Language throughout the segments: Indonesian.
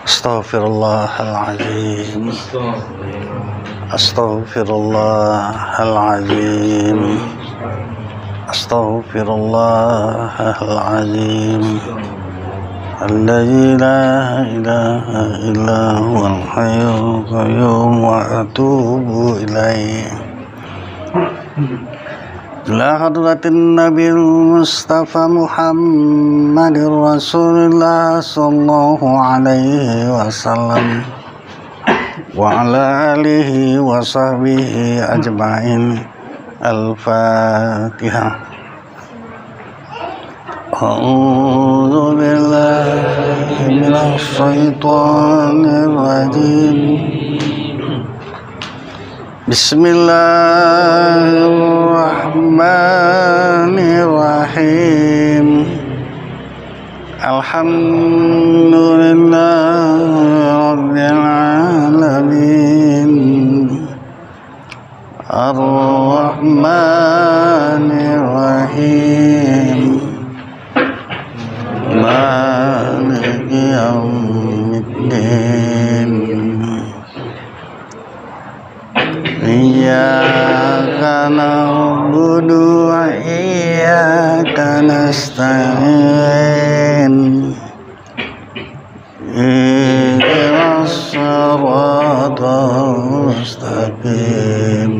Astaghfirullahaladzim. Astaghfirullahaladzim. Astaghfirullahaladzim. Alladzi la ilaha illa huwal hayyul qayyum wa atubu ilaih. Ila hadratin Nabil Mustafa Muhammadir Rasulullah sallallahu alaihi wasallam wa ala alihi wa sahbihi ajma'in. Al-Fatihah. A'udzu billahi minasy syaithanir rajim. Bismillahirrahmanirrahim. Alhamdulillahirabbil alamin. Ar-Rahmanirrahim. Maliki yaumiddin. Iyyaka na'budu wa iyyaka nasta'in. Ihdinas siratal mustaqim.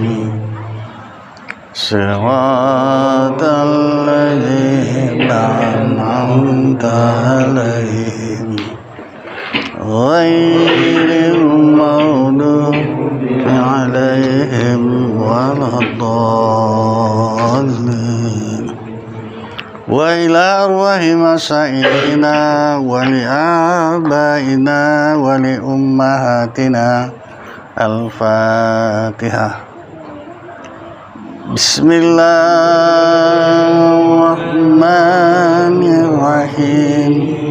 Siratal ladzina an'amta 'alaihim ghairil maghdubi 'alaihim waladdallin. Wa ila arwahi masyayikina wa li abaina wa li ummahatina. Al-Fatihah. Bismillahirrahmanirrahim.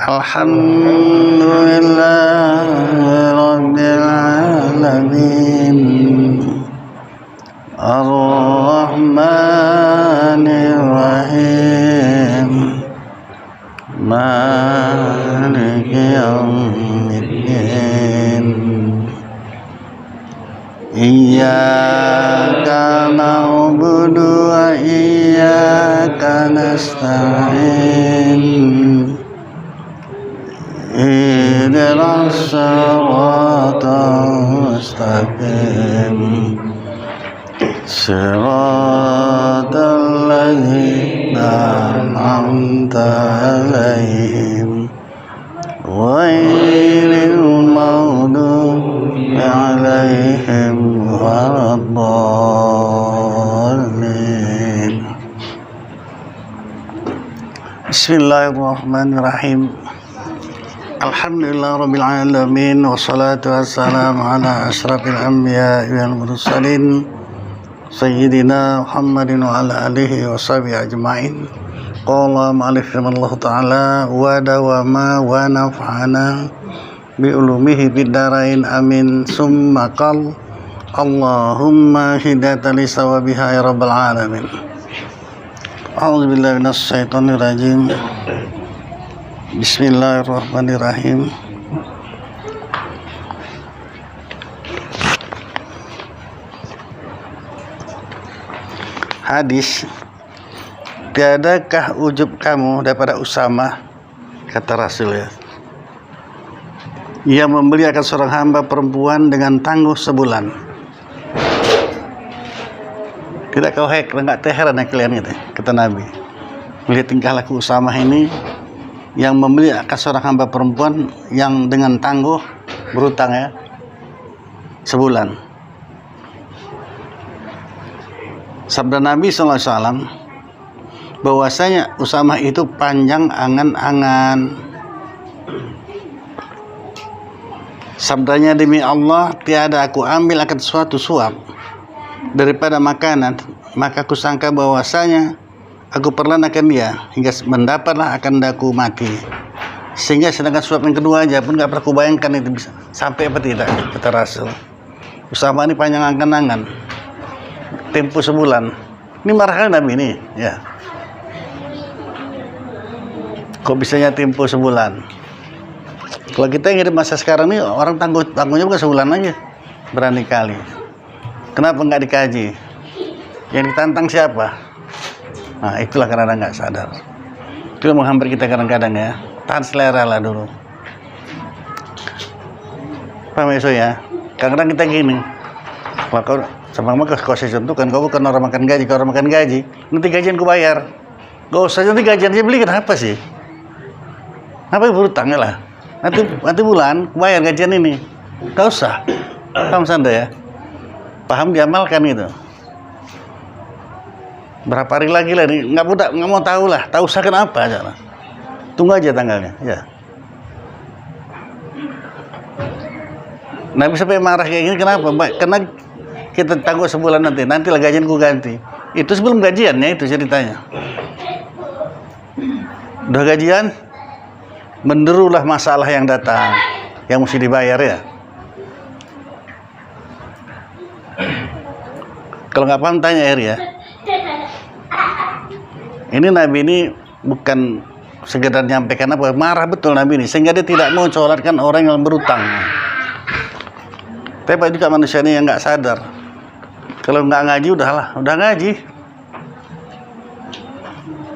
Alhamdulillahirabbil alamin. Ar-Rahmanirrahim. Maliki yaumiddin. Iyyaka na'budu wa iyyaka nasta'in. Ihdinas siratal mustaqim. Siratal ladzina an'amta 'alaihim ghairil maghdubi 'alaihim waladdallin. Bismillahirrahmanirrahim. Alhamdulillahirabbil alamin wassalatu wassalamu ala asyrafil anbiya'i wal mursalin sayyidina Muhammadin wa ala alihi wa sahbihi ajma'in. Qala ma'alif Allah ta'ala wa dawama wa naf'ana bi ulumihi bid-darain amin. Summa qal Allahumma hidayatan li sawabiha ya rabbal alamin. A'udzu billahi minasy syaithanir rajim. Bismillahirrahmanirrahim. Hadis, tiadakah ujub kamu daripada Usamah, kata Rasul, ya, ia membeli akan seorang hamba perempuan dengan tangguh sebulan. Tidak kau enggak heran ya kalian gitu, kata Nabi, melihat tingkah laku Usamah ini yang membeli akan seorang hamba perempuan yang dengan tangguh berutang, ya, sebulan. Sabda Nabi SAW bahwasanya Usamah itu panjang angan-angan. Sabdanya, demi Allah tiada aku ambil akan suatu suap daripada makanan, maka aku sangka bahwasanya aku perlanakan dia hingga mendapatlah akan daku mati. Sehingga sedangkan suap yang kedua aja pun gak pernah kubayangkan itu bisa sampai apa tidak, kata Rasul. Usamah ini panjang angan-angan, tempo sebulan. Ini marah Nabi ini, ya. Kok bisanya tempo sebulan? Kalau kita yang hidup masa sekarang ini orang tanggungnya bukan sebulan aja, berani kali. Kenapa nggak dikaji? Yang ditantang siapa? Nah itulah kadang-kadang nggak sadar. Itu yang menghampiri kita kadang-kadang ya. Tahan selera lah dulu. Paham ya? Kadang-kadang kita gini. Kalau kau sama kau saya contohkan, kau bukan orang makan gaji. Kalau orang makan gaji, nanti gajian ku bayar. Gak usah nanti gajian aja beli, kenapa sih? Apa berutang ya lah? Nanti bulan bayar gajian ini. Gak usah. Paham Sanda ya? Paham diamalkan itu. Berapa hari lagi lah nih? Nggak mau tahu lah. Tahu usah kenapa aja lah. Tunggu aja tanggalnya. Ya. Nah bisa sampai marah kayak gini kenapa? Karena kita tangguh sebulan nanti lah gajian ku ganti. Itu sebelum gajiannya itu ceritanya. Udah gajian, menderulah masalah yang datang, yang mesti dibayar ya. Kalau nggak paham tanya ya. Ini Nabi ini bukan sekedar nyampaikan apa, marah betul Nabi ini, sehingga dia tidak mau mencolatkan orang yang berutang. Tapi juga manusia ini yang nggak sadar. Kalau nggak ngaji udah ngaji.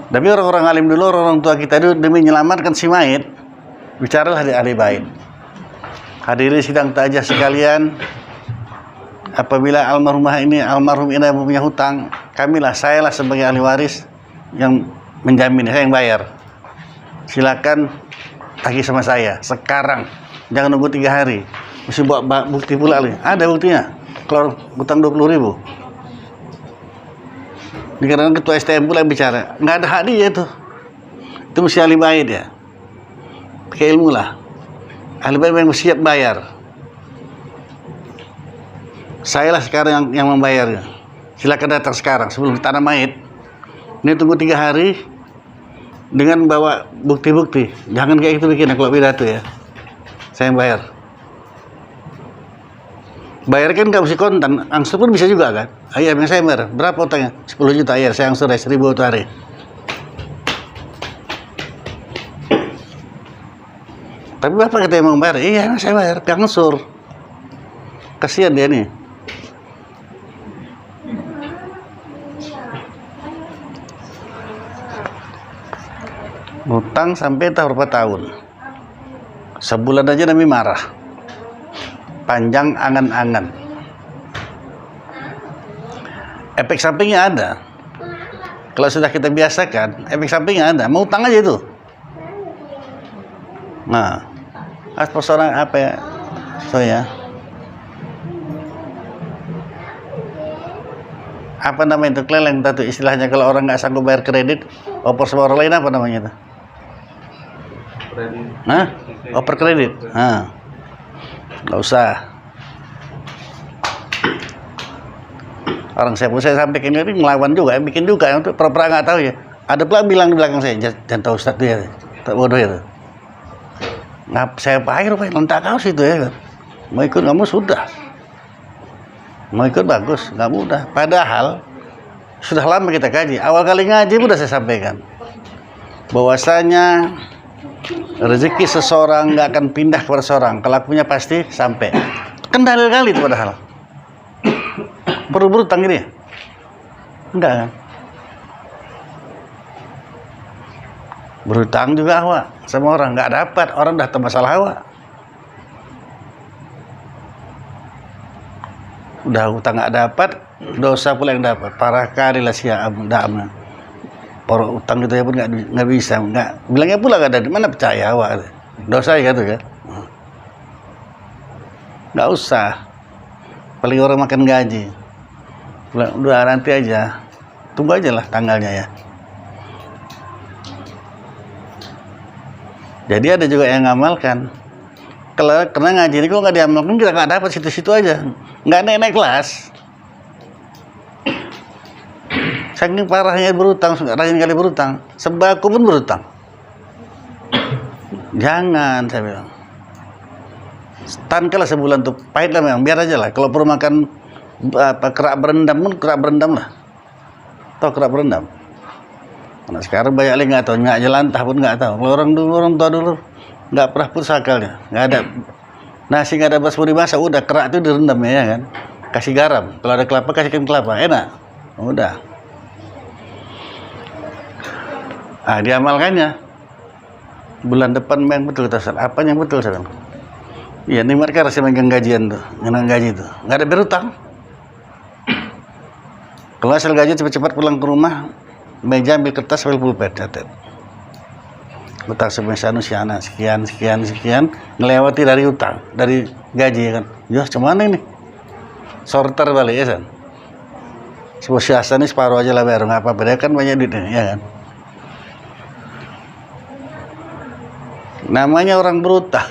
Tapi orang-orang alim dulu, orang tua kita dulu demi menyelamatkan si mayit, bicaralah di ahli bait. Hadirin sidang tajah sekalian, apabila almarhum ini punya hutang, sayalah sebagai ahli waris yang menjamin, saya yang bayar. Silakan tagih sama saya sekarang, jangan nunggu 3 hari. Mesti buat bukti pula nih. Ada buktinya. Kalau hutang 20.000. Dikarenakan ketua STM pula yang bicara, nggak ada hak dia itu mesti ahli bait ya, pakai ilmu lah, ahli bait yang siap bayar. Saya lah sekarang yang membayarnya, silakan datang sekarang sebelum tanah mayit. Ini tunggu 3 hari dengan bawa bukti-bukti, jangan kayak gitu bikin kalau pidato ya, saya yang bayar. Bayar kan nggak mesti kontan, angsur pun bisa juga kan. Ayah yang saya bayar, berapa utangnya? 10 juta ayah, saya angsur 1.000 untuk hari. Tapi bapak kata yang mau bayar, iya saya bayar, angsur. Kasihan dia nih. Utang sampai berapa tahun? Sebulan aja Nabi marah. Panjang angan-angan. Efek sampingnya ada. Kalau sudah kita biasakan, efek sampingnya ada. Mau utang aja itu. Nah, persoalan apa ya? Apa namanya itu, keleleng tadi istilahnya kalau orang nggak sanggup bayar kredit, oper sama orang lain apa namanya itu? Kredit. Hah? Oper kredit. Nggak usah. Orang saya sampaikan ini melawan juga, bikin juga untuk pura-pura nggak tahu ya. Ada pula bilang di belakang saya, jangan tahu Ustaz tuh ya, tak bodoh itu. Ngap saya pahir, lentak kau situ ya. Mau ikut kamu sudah. Mau ikut bagus, nggak mudah. Padahal sudah lama kita kaji. Awal kali ngaji udah saya sampaikan bahwasanya rezeki seseorang nggak akan pindah kepada seorang, kelakuannya pasti sampai. Kan dalil kali itu padahal. Perlu berutang ini? Enggak kan? Berutang juga hawa sama orang nggak dapat, orang dah masalah hawa. Udah hutang nggak dapat, dosa pula yang dapat. Parah kali lah siapa para utang itu ya pun nggak bisa, nggak bilangnya pula nggak ada, di mana percaya awak dosa ya gitu kan. Nggak usah, paling orang makan gaji udah nanti aja, tunggu aja lah tanggalnya ya. Jadi ada juga yang ngamalkan, kalau kena ngaji ini kalau nggak diamalkan kita nggak dapat, situ-situ aja, nggak naik kelas. Saking parahnya berutang, rajin kali berutang, sembako pun berutang. Jangan, saya bilang. Tahankanlah sebulan tuh, pahit lah memang, biar aja lah. Kalau perlu makan kerak berendam pun kerak berendam lah. Tahu kerak berendam? Nah sekarang banyak lagi nggak tahu, nggak jelantah pun nggak tahu. Kalau orang tua dulu nggak pernah putus akalnya, nggak ada nasi, nggak ada beras mau dimasak, udah kerak itu direndam ya kan, kasih garam, kalau ada kelapa kasihkan kelapa, enak, udah. Diamalkannya bulan depan memang betul kata Ustaz. Apa yang betul sekarang? Iya, ini mereka rasa megang gajian tuh, menang gaji tuh, nggak ada berutang. Kalau hasil gaji cepat-cepat pulang ke rumah, meja ambil kertas, ambil pulpen, catat. Utang sebesar sekian, ngelewati dari utang, dari gaji ya kan. Ya, cuman ini sorter balik ya kan. Sebuah siasa ini separuh aja lah bayar, nggak apa-apa, dia kan banyak duitnya, ya kan. Namanya orang berutang.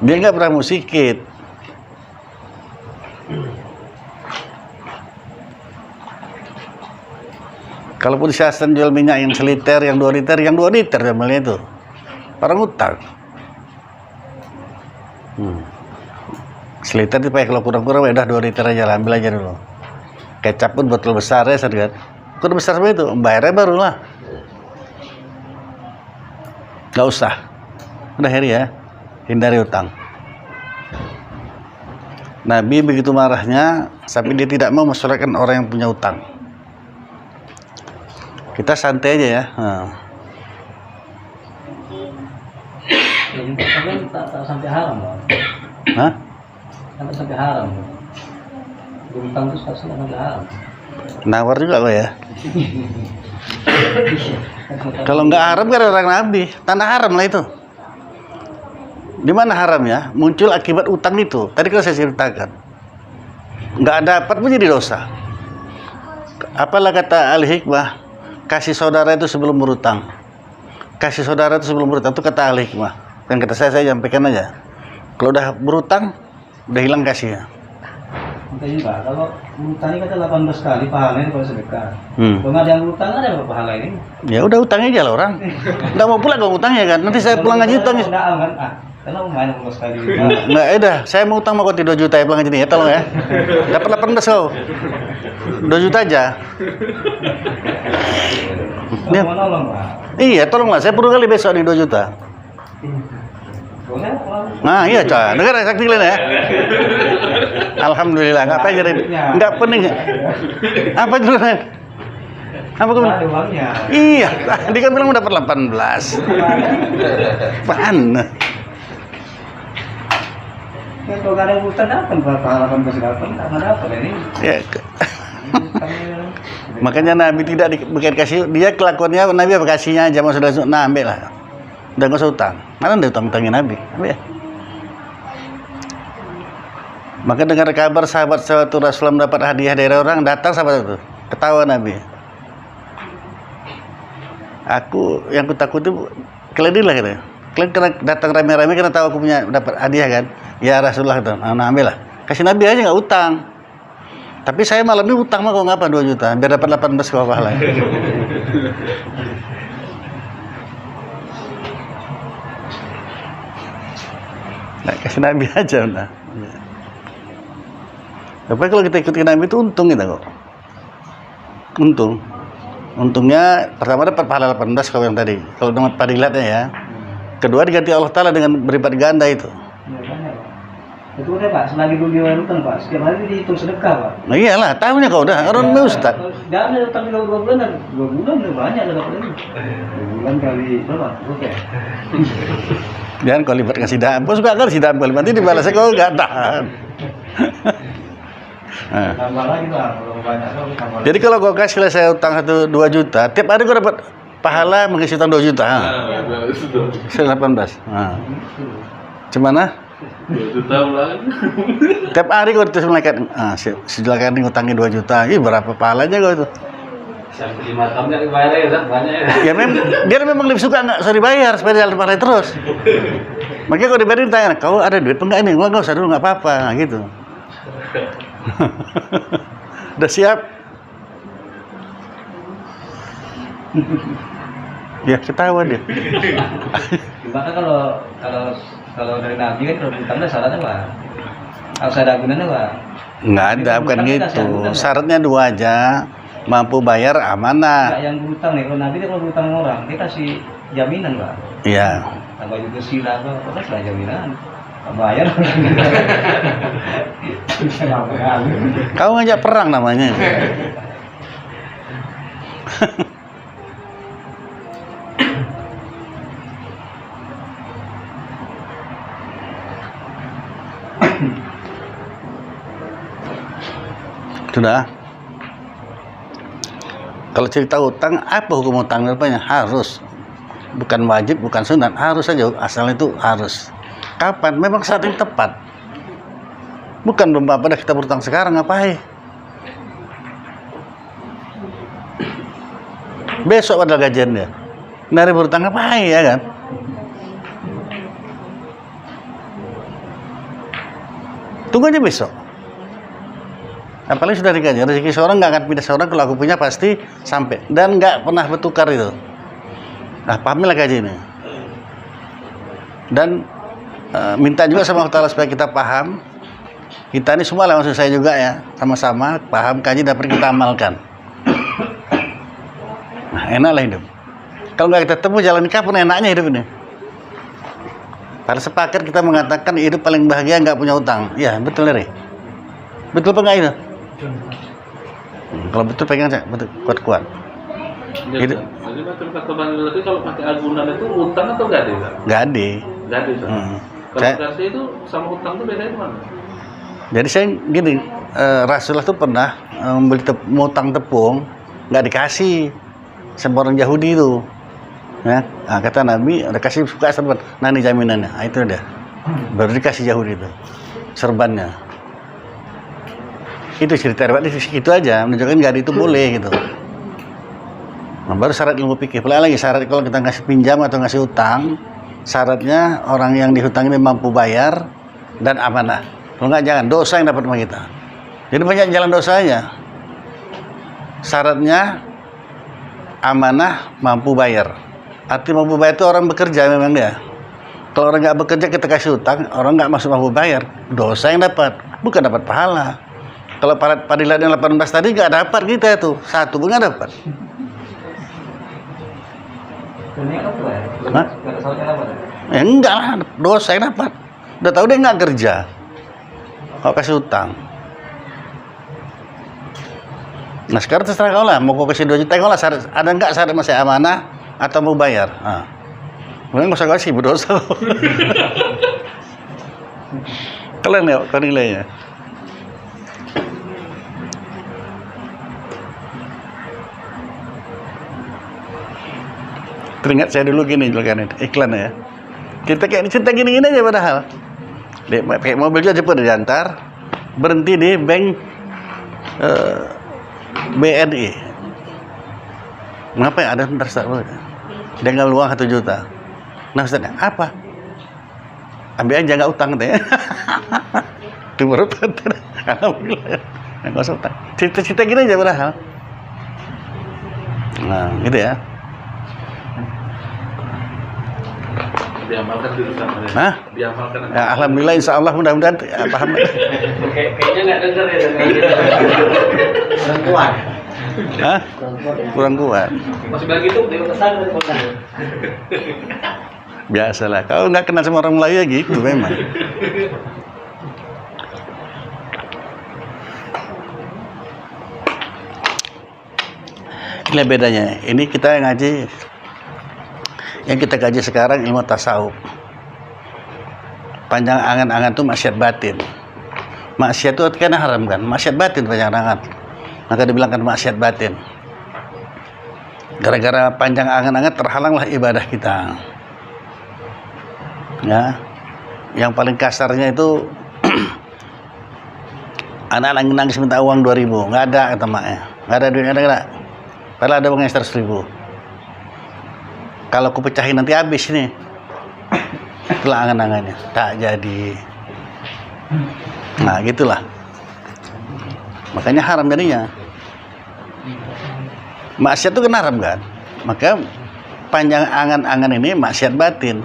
Dia nggak pernah mau sikit. Kalaupun siasan jual minyak yang seliter, yang 2 liter, yang 2 liter namanya itu. Orang utang. Seliter dipakai kalau kurang-kurang udah 2 liter aja lah, ambil aja dulu. Kecap pun botol besar ya, kan. Botol besar seperti itu, bayarnya baru lah. Gak usah. Udah Heri ya, hindari utang. Nabi begitu marahnya sampai dia tidak mau mensolatkan orang yang punya utang. Kita santai aja ya. Tak sampai haram, Bang. Hah? Tak sampai haram. Berutang itu tak sampai haram. Nawar juga kok ya. Kalau nggak haram kan orang Nabi, tanda haram lah itu. Di mana haramnya? Muncul akibat utang itu. Tadi kalau saya ceritakan, nggak dapat pun jadi dosa. Apalah kata ahli hikmah, kasih saudara itu sebelum berutang. Kasih saudara itu sebelum berutang itu kata ahli hikmah. Dan kata saya sampaikan aja. Kalau udah berutang, udah hilang kasihnya. Makanya Pak, kalau berutang ini kata 18 kali pahalanya kalau sedekah. Kalau nggak ada yang berutang, ada berapa pahala ini? Ya udah utangnya aja lah orang. Nggak mau pulang kalau utangnya kan. Nanti saya pulang aja utangnya. Karena main 18 kali. Nggak, saya mau utang mau 2 juta ya pulang aja nih ya, tolong ya. Dapat 18 kau. 2 juta aja. Dia mau nolong, Pak. Iya, tolonglah. Saya perlu kali besok nih 2 juta. Nah, iya coy. Dengar ya, sakti kalian ya. Alhamdulillah. Ngapain jadi? Nggak pening. Apa dulu nih? Apa kau bilang? Iya, tadi kan bilang dapat 18. Apaan? Ya, kalau nggak ada utang dapat berapa 18 dapat? Nggak dapat ini. Ya. Makanya Nabi tidak diberikan kasih. Dia kelakuannya Nabi apa kasihnya aja, sudah ambil lah. Udah nggak usah utang. Mana ada utang-utangnya Nabi? Ya. Maka dengar kabar sahabat Rasulullah mendapat hadiah dari orang, datang sahabat itu, ketawa Nabi. Yang ku takuti kalian lah gitu. Kalian kena datang rame-rame karena tahu aku punya dapat hadiah kan? Ya Rasulullah itu, ambil lah. Kasih Nabi aja nggak utang. Tapi saya malam ini utang mah kok ngapa 2 juta, biar dapat 18 ke pahala. Nah, kasih Nabi aja udah. Tapi kalau kita ikutin Nabi itu untung kita kok. Untungnya pertama dapat pahala 18 kalau yang tadi. Kalau dengan padilatnya ya. Kedua diganti Allah Ta'ala dengan berlipat ganda itu. Ya, banyak, Pak. Itu udah Pak, selagi dulu dia utang Pak, setiap hari dihitung sedekah Pak. Nah iyalah, tahunya kau udah, orang Ustaz. Jangan ada utang 2 bulan, 2 bulan udah banyak udah dapat ini. 2 bulan kali berapa? Oke. Jangan kau libat kasih dam, kau suka kan si dam kau nanti dibalasnya kau nggak tahan. Tambah lagi Pak, kalau banyak tambah. Jadi kalau kau kasih saya utang 2 juta, tiap hari kau dapat pahala mengisi utang 2 juta. Saya 18. Nah. Cemana? 2 juta ulang. Tiap hari kau ditulis malaikat, silakan ngutangin 2 juta. Ih, berapa pahalanya kau itu? Sampai 5 tahun nggak dibayar ya, banyak ya. Ya dia memang lebih suka nggak usah dibayar supaya jalan pahalanya terus. Makanya kalau dibayarin tanya, kau ada duit enggak ini? Nggak usah dulu, nggak apa-apa, gitu. Udah siap? Ya ketawa dia. Maka kalau dari Nabi kan kalau utangnya syaratnya Pak, harus ada gunanya Pak. Nggak ada, bukan gitu. Syaratnya 2 aja. mampu bayar amanah. Enggak yang berutang nih, kalau Nabi dia kalau berutang sama orang, dia kasih jaminan Pak. Iya. Tambah juga sila apa lah jaminan. Bayar. Kau ngajak perang namanya. Sudah. Kalau cerita utang, apa hukum utang? Rupanya harus, bukan wajib, bukan sunat, harus saja. Asal itu harus. Kapan? Memang saat yang tepat. Bukan pada kita berutang sekarang, ngapain? Besok pada gajian dia. Dari berutang ngapain ya kan? Tunggu aja besok. Apalagi sudah digaji, rezeki seorang nggak akan pindah seorang, kalau aku punya pasti sampai, dan nggak pernah bertukar itu. Nah, pahamilah gaji ini. Dan minta juga sama Allah Ta'ala supaya kita paham. Kita ini semua lah, maksud saya juga ya, sama-sama paham kaji dapat kita amalkan. Nah, enaklah hidup. Kalau nggak kita temu jalan kapan enaknya hidup ini. Pada sepakat kita mengatakan hidup paling bahagia nggak punya utang. Ya betul Ri. Betul apa nggak itu? Kalau betul pegang saya, betul kuat-kuat. Jadi betul kata Bang Lili, kalau pakai agunan itu utang atau gade? Gade. Gade. Kalau gade itu sama utang itu bedanya mana? Jadi saya gini, Rasulullah tuh pernah membeli utang tepung, nggak dikasih sama orang Yahudi itu. Ya, nah, kata Nabi, udah kasih suka serban, nah ini jaminannya, nah, itu udah, baru dikasih Yahudi itu serbannya. Itu cerita riwayat itu aja, menunjukkan gak itu boleh gitu. Nah, baru syarat ilmu fikih. Pula lagi syarat kalau kita ngasih pinjam atau ngasih utang, syaratnya orang yang dihutang ini mampu bayar dan amanah. Kalau nggak jangan dosa yang dapat sama kita. Jadi banyak jalan dosanya. Syaratnya amanah, mampu bayar. Arti mampu bayar itu orang bekerja memang dia. Kalau orang nggak bekerja kita kasih utang, orang nggak masuk mampu bayar, dosa yang dapat, bukan dapat pahala. Kalau padilan yang 18 tadi nggak dapat kita itu, satu pun nggak dapat. Ini apa ya? Hah? Nggak salahnya apa? Ya enggak lah, dosa yang dapat. Udah tahu dia nggak kerja, kau kasih utang. Nah sekarang terserah kau lah, mau kau kasih 2 juta kau lah, ada nggak syarat masih amanah atau mau bayar? Nah, mungkin nggak usah kasih, berdosa. Kalian ya, kau nilainya. Teringat saya dulu gini juga kan iklan ya. Kita kayak cerita gini-gini aja padahal. Dia pakai mobil juga cepet diantar, berhenti di bank BNI. Mengapa ya ada Ustaz? Dia nggak uang 1 juta. Nah Ustaz, apa? Ambil aja nggak utang katanya. Itu baru alhamdulillah. Nggak usah utang. Cerita-cerita gini aja padahal. Nah, gitu ya. Diamalkan dulu sama dia. Hah? Diamalkan. Ya, alhamdulillah, insya Allah mudah-mudahan ya, paham. Kayaknya nggak dengar ya. Orang kuat. Hah? Kurang kuat. Masih bilang gitu, dia kesana dari kota. Biasalah. Kalau nggak kenal sama orang Melayu ya gitu memang. Ini bedanya. Ini kita ngaji. Yang kita kaji sekarang ilmu tasawuf. Panjang angan-angan itu maksiat batin. Maksiat itu kan haram kan? Maksiat batin panjang angan. Maka dibilangkan maksiat batin. Gara-gara panjang angan-angan terhalanglah ibadah kita. Ya. Yang paling kasarnya itu anak nangis minta uang 2.000, nggak ada kata maknya. Nggak ada duit, nggak ada. Padahal ada uangnya 100.000. Kalau aku pecahin nanti habis nih. Itulah angan-angannya. Tak jadi. Nah, gitulah. Makanya haram jadinya. Maksiat itu kan haram kan? Maka panjang angan-angan ini maksiat batin.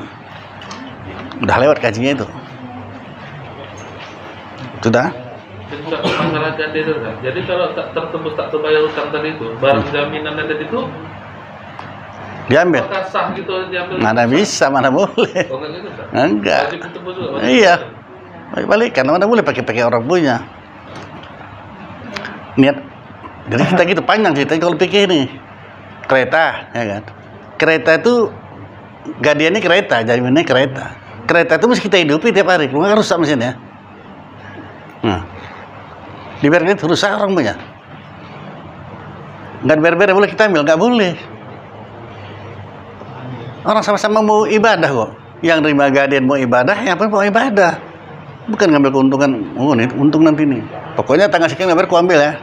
Udah lewat kajinya itu. Sudah? masalah jadi itu kan. Jadi kalau tak tertembus tak terbayar utang tadi itu, barang jaminan tadi itu diambil. apakah sah gitu diambil? Mana bisa, mana boleh. Oh, enggak gitu, sah? Enggak. Wajib ditembus juga, wajib Iya. ditembus. Balikan, mana boleh pakai orang punya. Niat. Jadi kita gitu panjang cerita kalau pikir nih. Kereta, ya kan. Kereta itu gadiannya kereta, jaminannya kereta. Kereta itu mesti kita hidupi tiap hari. Kalau nggak rusak mesinnya. Nah, dibiarkan itu rusak orang punya. Nggak dibiar-biar boleh kita ambil, nggak boleh. Orang sama-sama mau ibadah kok. Yang terima gadian mau ibadah, yang apa mau ibadah. Bukan ngambil keuntungan, oh nih untung nanti nih. Pokoknya tanggal sekian nggak ku ambil ya.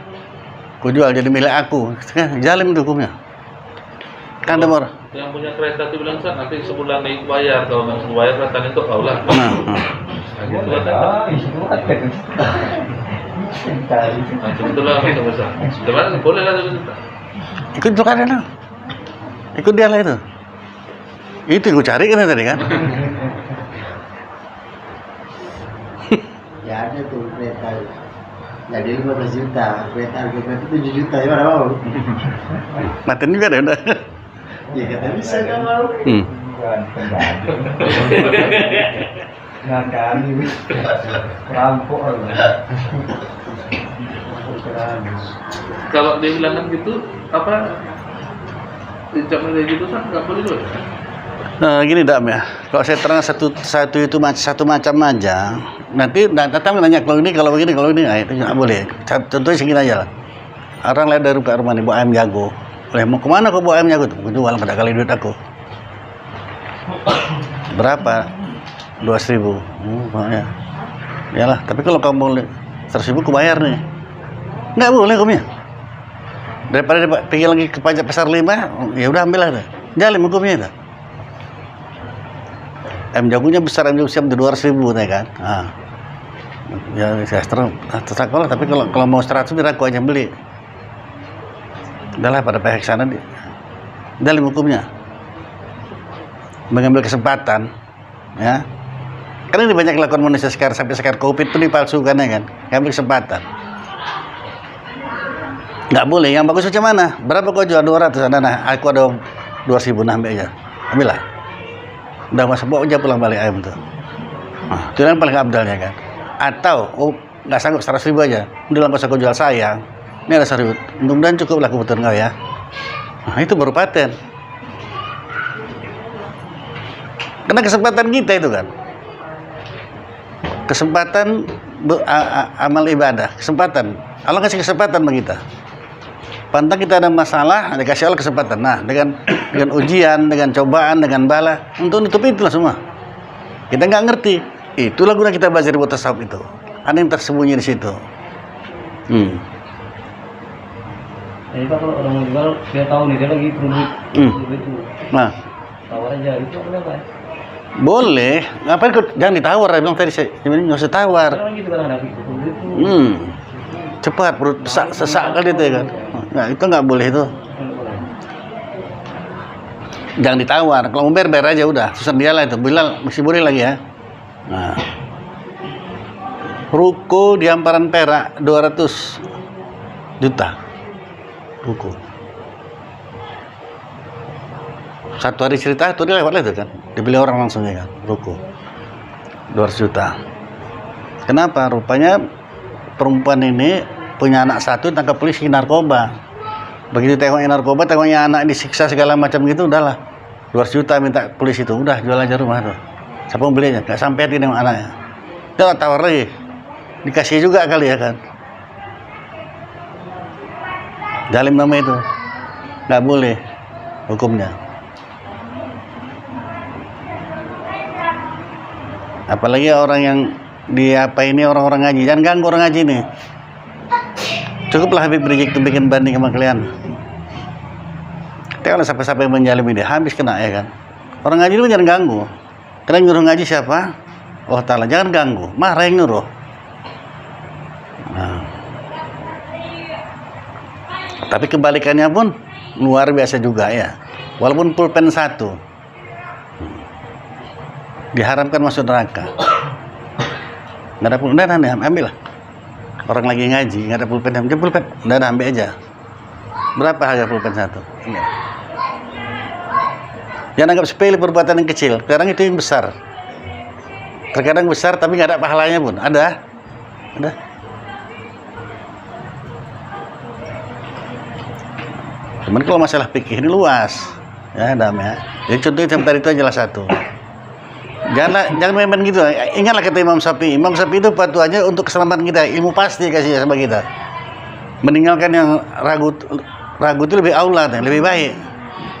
Ku jual jadi milik aku. Jalim itu hukumnya. Kan demor. Yang punya kereta itu bilang sah nanti sebulan nih bayar, kalau nggak bayar kan itu kau lah. Nah. Gitu kan. Nah, sebetulnya itu besar. Sebenarnya boleh lah itu. Ikut juga lah. Ikut dia lah itu. Itu yang gue cari kan tadi kan. Ya ada tuh kereta. Jadi 15 juta, kereta harga kereta 7 juta, gimana mau? Matiin juga deh udah. Ya kata bisa nggak mau. Nggak kali, rampok Kalau dia bilang kan gitu, apa? Dicapai kayak gitu kan nggak boleh juga. Nah, gini Dam ya. Kalau saya terang satu itu satu macam aja. Nanti datang nanya kalau begini, nah, itu nggak boleh. Contohnya segini aja lah. Orang lihat dari rumah nih, bawa ayam jago. Mau kemana kau bawa ayam jago? Aku jual pada kali duit aku. Berapa? 2.000. Ya. Yalah, tapi kalau kamu 100.000 aku bayar nih. Nggak boleh hukumnya. Daripada dia pergi lagi ke pajak pasar 5, ya udah ambil aja. Jalan hukumnya itu. Ayam jagonya besar, ayam jago siap 200.000 ya kan. Nah. Ya saya terserah kalau, tapi kalau mau 100 biar aku aja beli. Udahlah pada pihak sana dalam hukumnya mengambil kesempatan, ya. Karena ini banyak lakukan manusia sekarang sampai sekarang COVID itu dipalsukan ya kan, ngambil kesempatan. Nggak boleh. Yang bagus macam mana? Berapa kau jual? 200. Nah, aku ada 2.000, nah ambil aja, ambil lah. Udah masa bawa aja pulang balik ayam tuh. Nah, itu yang paling abdalnya kan. Atau nggak sanggup 100.000 aja, udah nggak usah kau jual sayang. Ini ada 100.000, mudah-mudahan cukup lah kebutuhan kau ya. Nah, itu baru paten. Karena kesempatan kita itu kan, kesempatan amal ibadah, kesempatan. Allah kasih kesempatan bagi kita. Pantang kita ada masalah, dikasih Allah kesempatan. Nah, dengan ujian, dengan cobaan, dengan bala, untuk nutup itulah semua. Kita nggak ngerti. Itulah guna kita belajar buat tasawuf itu. Ada yang tersembunyi di situ. Jadi Pak, kalau orang mau jual, dia tahu nih dia lagi perlu duit itu. Nah, Tawar aja itu boleh Pak? boleh. Ngapain kau jangan ditawar? Saya bilang tadi, saya nggak usah tawar. Orang gitu kan ada itu. Cepat perut sesak kali itu ya kan. Nah, itu nggak boleh itu. Jangan ditawar. Kalau mau bayar aja udah. Susah dia lah itu. Bilal masih boleh lagi ya. Nah, ruko di hamparan Perak 200 juta. Ruko. Satu hari cerita itu dia lewat lah itu kan. Dibeli orang langsung ya kan. Ruko 200 juta. Kenapa? Rupanya perempuan ini punya anak satu, tangkap polisi narkoba. Begitu tengoknya narkoba, tengoknya anak disiksa segala macam gitu, udahlah 200 juta minta polisi itu, udah jual aja rumah tuh. Siapa mau belinya? Gak sampai hati dengan anaknya. Dia tawar lagi, dikasih juga kali ya kan. Zalim nama itu, nggak boleh hukumnya. Apalagi orang yang ini orang-orang ngaji, jangan ganggu orang ngaji nih. Cukuplah Habib Rizik itu bikin banding sama kalian. Kalau siapa-siapa yang menjalimi dia, habis kena ya kan. Orang ngaji itu jangan ganggu. Karena nyuruh ngaji siapa? Allah Ta'ala, jangan ganggu. Marah yang nyuruh. Nah. Tapi kebalikannya pun luar biasa juga ya. Walaupun pulpen 1 diharamkan masuk neraka. Nggak ada pulpen, ambil lah. orang lagi ngaji nggak ada pulpen, dia pulpen udah ambil aja. Berapa harga pulpen satu? Ini. Jangan anggap sepele perbuatan yang kecil, kadang itu yang besar. Terkadang besar tapi nggak ada pahalanya pun, ada. Cuman kalau masalah fikih ini luas, ya Dam ya. Jadi contohnya yang tadi itu aja satu. Jangan main-main gitu. Ingatlah kata Imam Syafi'i. Imam Syafi'i itu fatwanya untuk keselamatan kita, ilmu pasti kasih sama kita. Meninggalkan yang ragu itu lebih aula, lebih baik.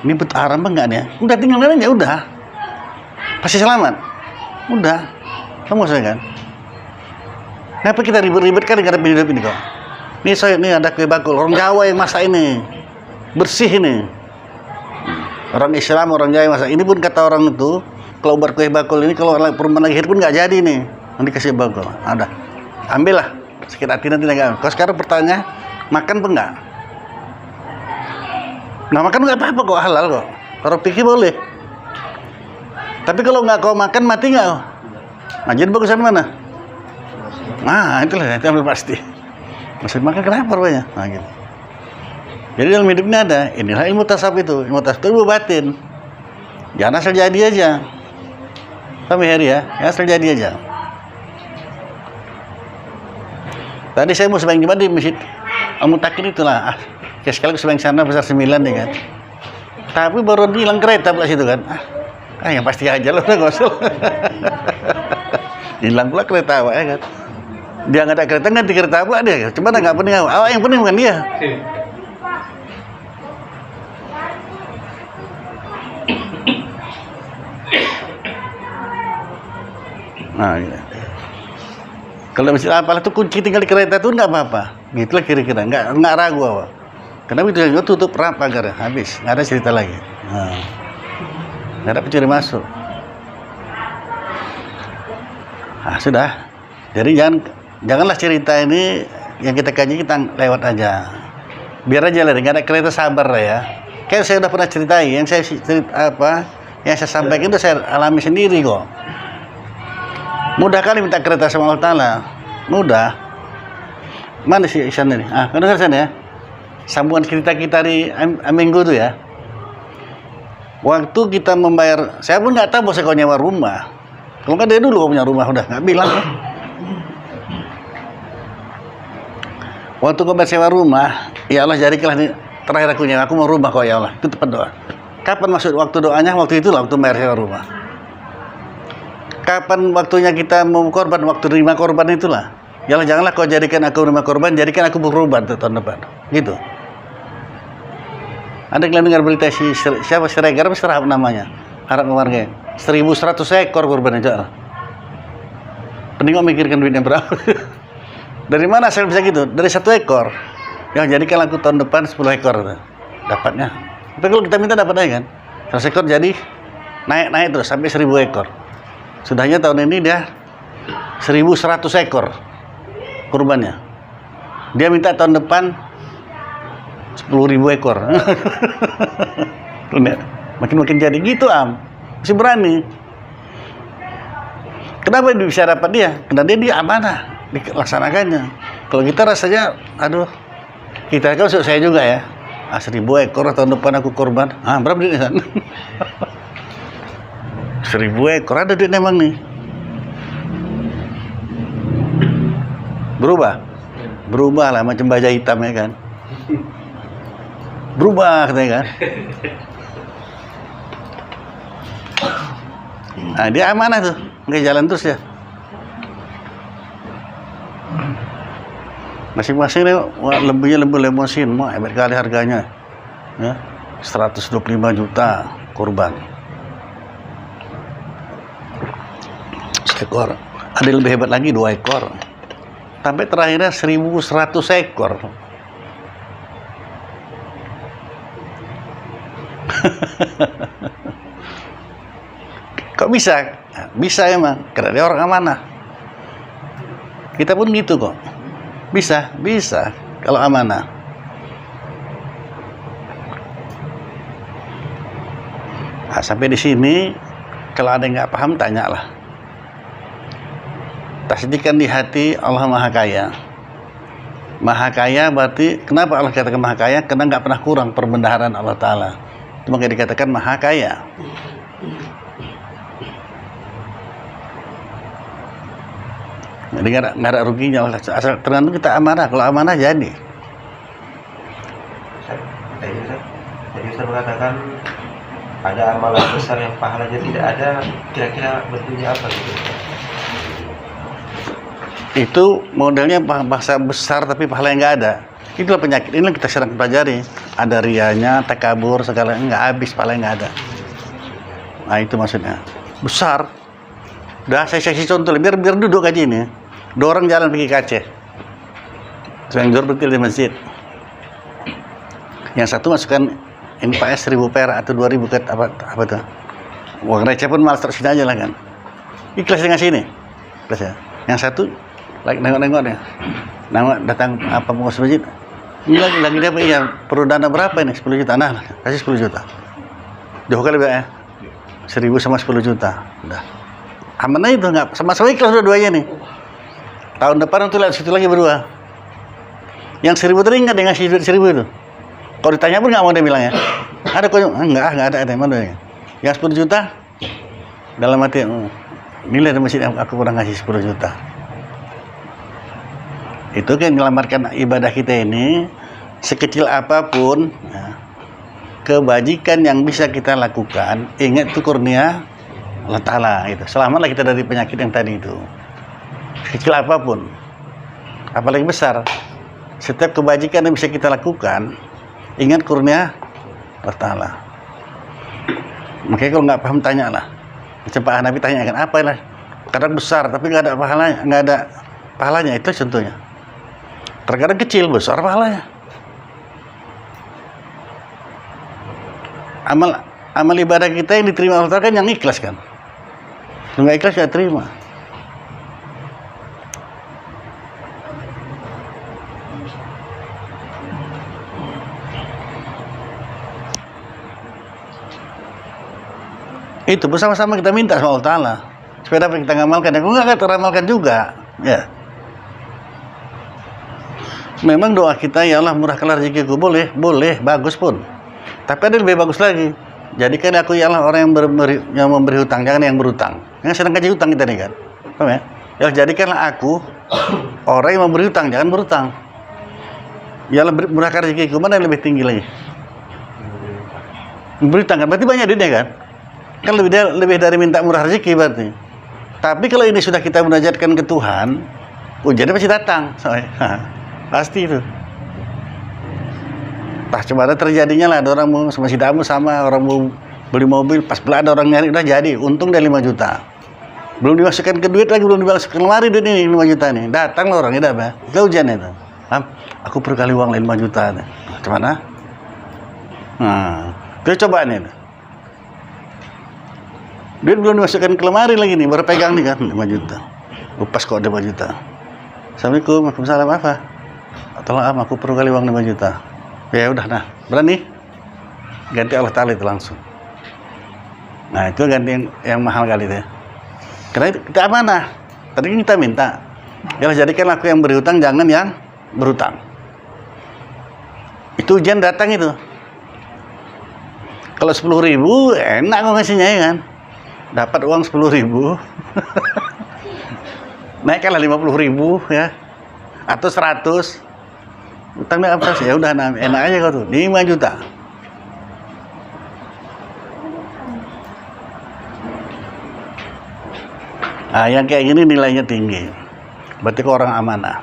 Ini betul haram apa enggak nih? Udah tinggalkan aja, udah. Pasti selamat. Udah. Kamu saya kan? Kenapa kita ribet-ribet kan nggak ada hidup ini kok? Ini ada kue bakul. Orang Jawa yang masak ini. Bersih ini. Orang Islam, orang Jawa yang masak. Ini pun kata orang itu, kalau buat kue bakul ini, kalau perempuan lagi hidup pun nggak jadi nih. Nanti kasih bakul. Ada. Ambillah. Sakit hati nanti nggak. Kalau sekarang pertanyaan, makan apa enggak? Nah makan nggak apa-apa kok, halal kok. Kalau pikir boleh. Tapi kalau nggak kau makan mati nggak? Nah jadi bagusan mana? Nah itulah itu ambil pasti. Maksud makan kenapa rupanya? Nah gitu. Jadi dalam hidup ini ada. Inilah ilmu tasawuf itu. Ilmu tasawuf itu ilmu batin. Jangan asal jadi aja. Paham ya? Ya asal jadi aja. Tadi saya mau sembahyang Jumat di masjid Al-Mutakin itulah. Sekali sembahyang sana besar 9 ya kan. Tapi baru hilang kereta pula situ kan. Yang pasti aja loh udah gosol. Hilang pula kereta awak ya kan. Dia nggak ada kereta ganti kereta pula dia. Cuma nggak penting awak yang penting bukan dia. Nah, gitu. Kalau misalnya apalah tuh kunci tinggal di kereta tuh nggak apa-apa. Gitulah kira-kira, nggak ragu awak. Kenapa itu juga tutup rap pagar habis, nggak ada cerita lagi. Nggak ada pencuri masuk. Nah, sudah. Jadi janganlah cerita ini yang kita kaji kita lewat aja. Biar aja lah, nggak ada kereta sabar lah ya. Kayak saya udah pernah ceritai, yang saya sampaikan itu saya alami sendiri kok. Mudah kali minta kereta sama Allah Ta'ala. Mudah. Mana sih Isan ini? Kau dengar sana ya? Sambungan cerita kita di minggu itu ya. Waktu kita membayar, saya pun nggak tahu bahwa saya kau nyewa rumah. Kalau nggak dari dulu kau punya rumah, udah nggak bilang. Waktu kau bayar sewa rumah, ya Allah jadikanlah ini terakhir aku nyewa, aku mau rumah kau ya Allah. Itu tepat doa. Kapan maksud waktu doanya? Waktu itu lah waktu bayar sewa rumah. Kapan waktunya kita mau korban? Waktu terima korban itulah. Ya Allah janganlah kau jadikan aku rumah korban, jadikan aku berkorban tahun depan. Gitu. Ada yang dengar berita siapa Siregar apa namanya? Harap keluarga 1.100 ekor korban aja. Penting kau mikirkan duitnya berapa. Dari mana saya bisa gitu? Dari 1 ekor. Yang jadikan aku tahun depan 10 ekor dapatnya. Tapi kalau kita minta dapat aja kan. 100 ekor jadi naik terus sampai 1.000 ekor. Sudahnya tahun ini dia 1.100 ekor kurbannya. Dia minta tahun depan 10.000 ekor. Makin jadi gitu masih berani. Kenapa dia bisa dapat dia? Karena dia amanah dilaksanakannya. Kalau kita rasanya aduh, kita kan saya juga ya 1.000 ekor tahun depan aku korban. Berapa duitnya? 1.000 ekor ada duit emang nih. Berubah lah macam baja hitam ya kan. Berubah katanya kan. Nah, dia amanah tuh, nggak jalan terus ya. Masing-masing nih lebihnya lebih lemosin, mau hebat kali harganya. Ya, 125 juta kurban. Ekor. Ada lebih hebat lagi 2 ekor. Sampai terakhirnya 1.100 ekor. Kok bisa? Bisa emang, karena dia orang amanah. Kita pun gitu kok. Bisa kalau amanah. Nah, sampai di sini kalau ada yang nggak paham tanyalah. Tasdikan di hati Allah Maha Kaya. Maha kaya berarti, kenapa Allah katakan maha kaya? Karena nggak pernah kurang perbendaharaan Allah Ta'ala. Itu makanya dikatakan maha kaya. Jadi nggak ada ruginya. Asal tergantung kita amanah. Kalau amanah jadi. Jadi saya mengatakan ada amalan besar yang pahalanya tidak ada, kira-kira bentuknya apa gitu? Itu modelnya bahasa besar tapi pahalanya nggak ada. Itulah penyakit ini yang kita sedang pelajari. Ada rianya, takabur, segala nggak habis, pahalanya nggak ada. Nah itu maksudnya besar. Udah saya kasih contoh biar duduk aja ini. 2 orang jalan pergi ke Aceh. Yang berarti di masjid. Yang satu masukkan NPS 1000 perak atau 2000 ke apa tuh. Uang receh pun malas terus aja lah kan. Ikhlas dengan sini. Ikhlas ya. Yang satu lagi nengok deh. Nengok datang apa mau ke masjid. Ini lagi dia iya perlu dana berapa ini? 10 juta. Nah, kasih 10 juta. Jauh kali ya. 1000 sama 10 juta. Udah. Amanah itu enggak sama-sama ikhlas dua-duanya nih. Tahun depan untuk lihat situ lagi berdua. Yang 1000 teringat dia ngasih duit 1000 itu. Kalau ditanya pun nggak mau dia bilangnya. Ada kok? Nggak ada mana ya. Yang 10 juta dalam hati nilai masjid aku pernah ngasih 10 juta. Itu kan menyelamatkan ibadah kita ini sekecil apapun ya, kebajikan yang bisa kita lakukan. Ingat itu kurnia Allah Ta'ala itu. Selamatlah kita dari penyakit yang tadi itu. Sekecil apapun, apalagi besar. Setiap kebajikan yang bisa kita lakukan, ingat kurnia Allah Ta'ala. Makanya kalau nggak paham tanyalah. Macam Nabi tanyakan apa lah. Kadang besar tapi nggak ada pahalanya, itu contohnya. Terkadang kecil besar pahalanya. Amal ibadah kita yang diterima Allah Ta'ala kan yang ikhlas kan. Kalau nggak ikhlas nggak terima. Itu bersama-sama kita minta sama Allah Ta'ala supaya dapat kita ngamalkan. Kalau nggak teramalkan juga ya. Memang doa kita ya Allah murahkanlah rezekiku, boleh, bagus pun. Tapi ada lebih bagus lagi. Jadikan aku ya Allah orang yang memberi hutang, jangan yang berhutang. Yang sedang kaji hutang kita nih kan. Paham ya? Ya jadikanlah aku orang yang memberi hutang, jangan berhutang. Ya Allah murahkan rezekiku, mana yang lebih tinggi lagi? Memberi hutang kan berarti banyak duitnya kan? Kan lebih dari minta murah rezeki berarti. Tapi kalau ini sudah kita munajatkan ke Tuhan, ujiannya pasti datang. Pasti itu. Pas coba terjadinya lah, ada orang mau sama si Damu sama orang mau beli mobil, pas ada orang nyari udah jadi, untung dari 5 juta. Belum dimasukkan ke duit lagi, belum dimasukkan lemari duit ini 5 juta nih. Datang lah orang, itu apa? Itu ujian itu. Aku perlu kali uang 5 juta. Macam mana? Nah, itu cobaan itu. Duit belum dimasukkan ke lemari lagi nih, baru pegang nih kan 5 juta. Lupas kok ada 5 juta. Assalamualaikum, waalaikumsalam apa? Tolong aku perlu kali uang 5 juta. Ya udah, nah berani ganti Allah Ta'ala itu langsung. Nah itu ganti yang mahal kali itu ya. Karena itu kita amanah. Tadi kita minta, ya jadikan aku yang berhutang, jangan yang berhutang. Itu ujian datang itu. Kalau 10.000 enak kok ngasihnya ya kan. Dapat uang 10.000 naikkanlah 50.000 ya, atau 100. Utangnya apa sih? Ya udah enak aja kau tuh 5 juta. Nah, yang kayak gini nilainya tinggi. Berarti kau orang amanah.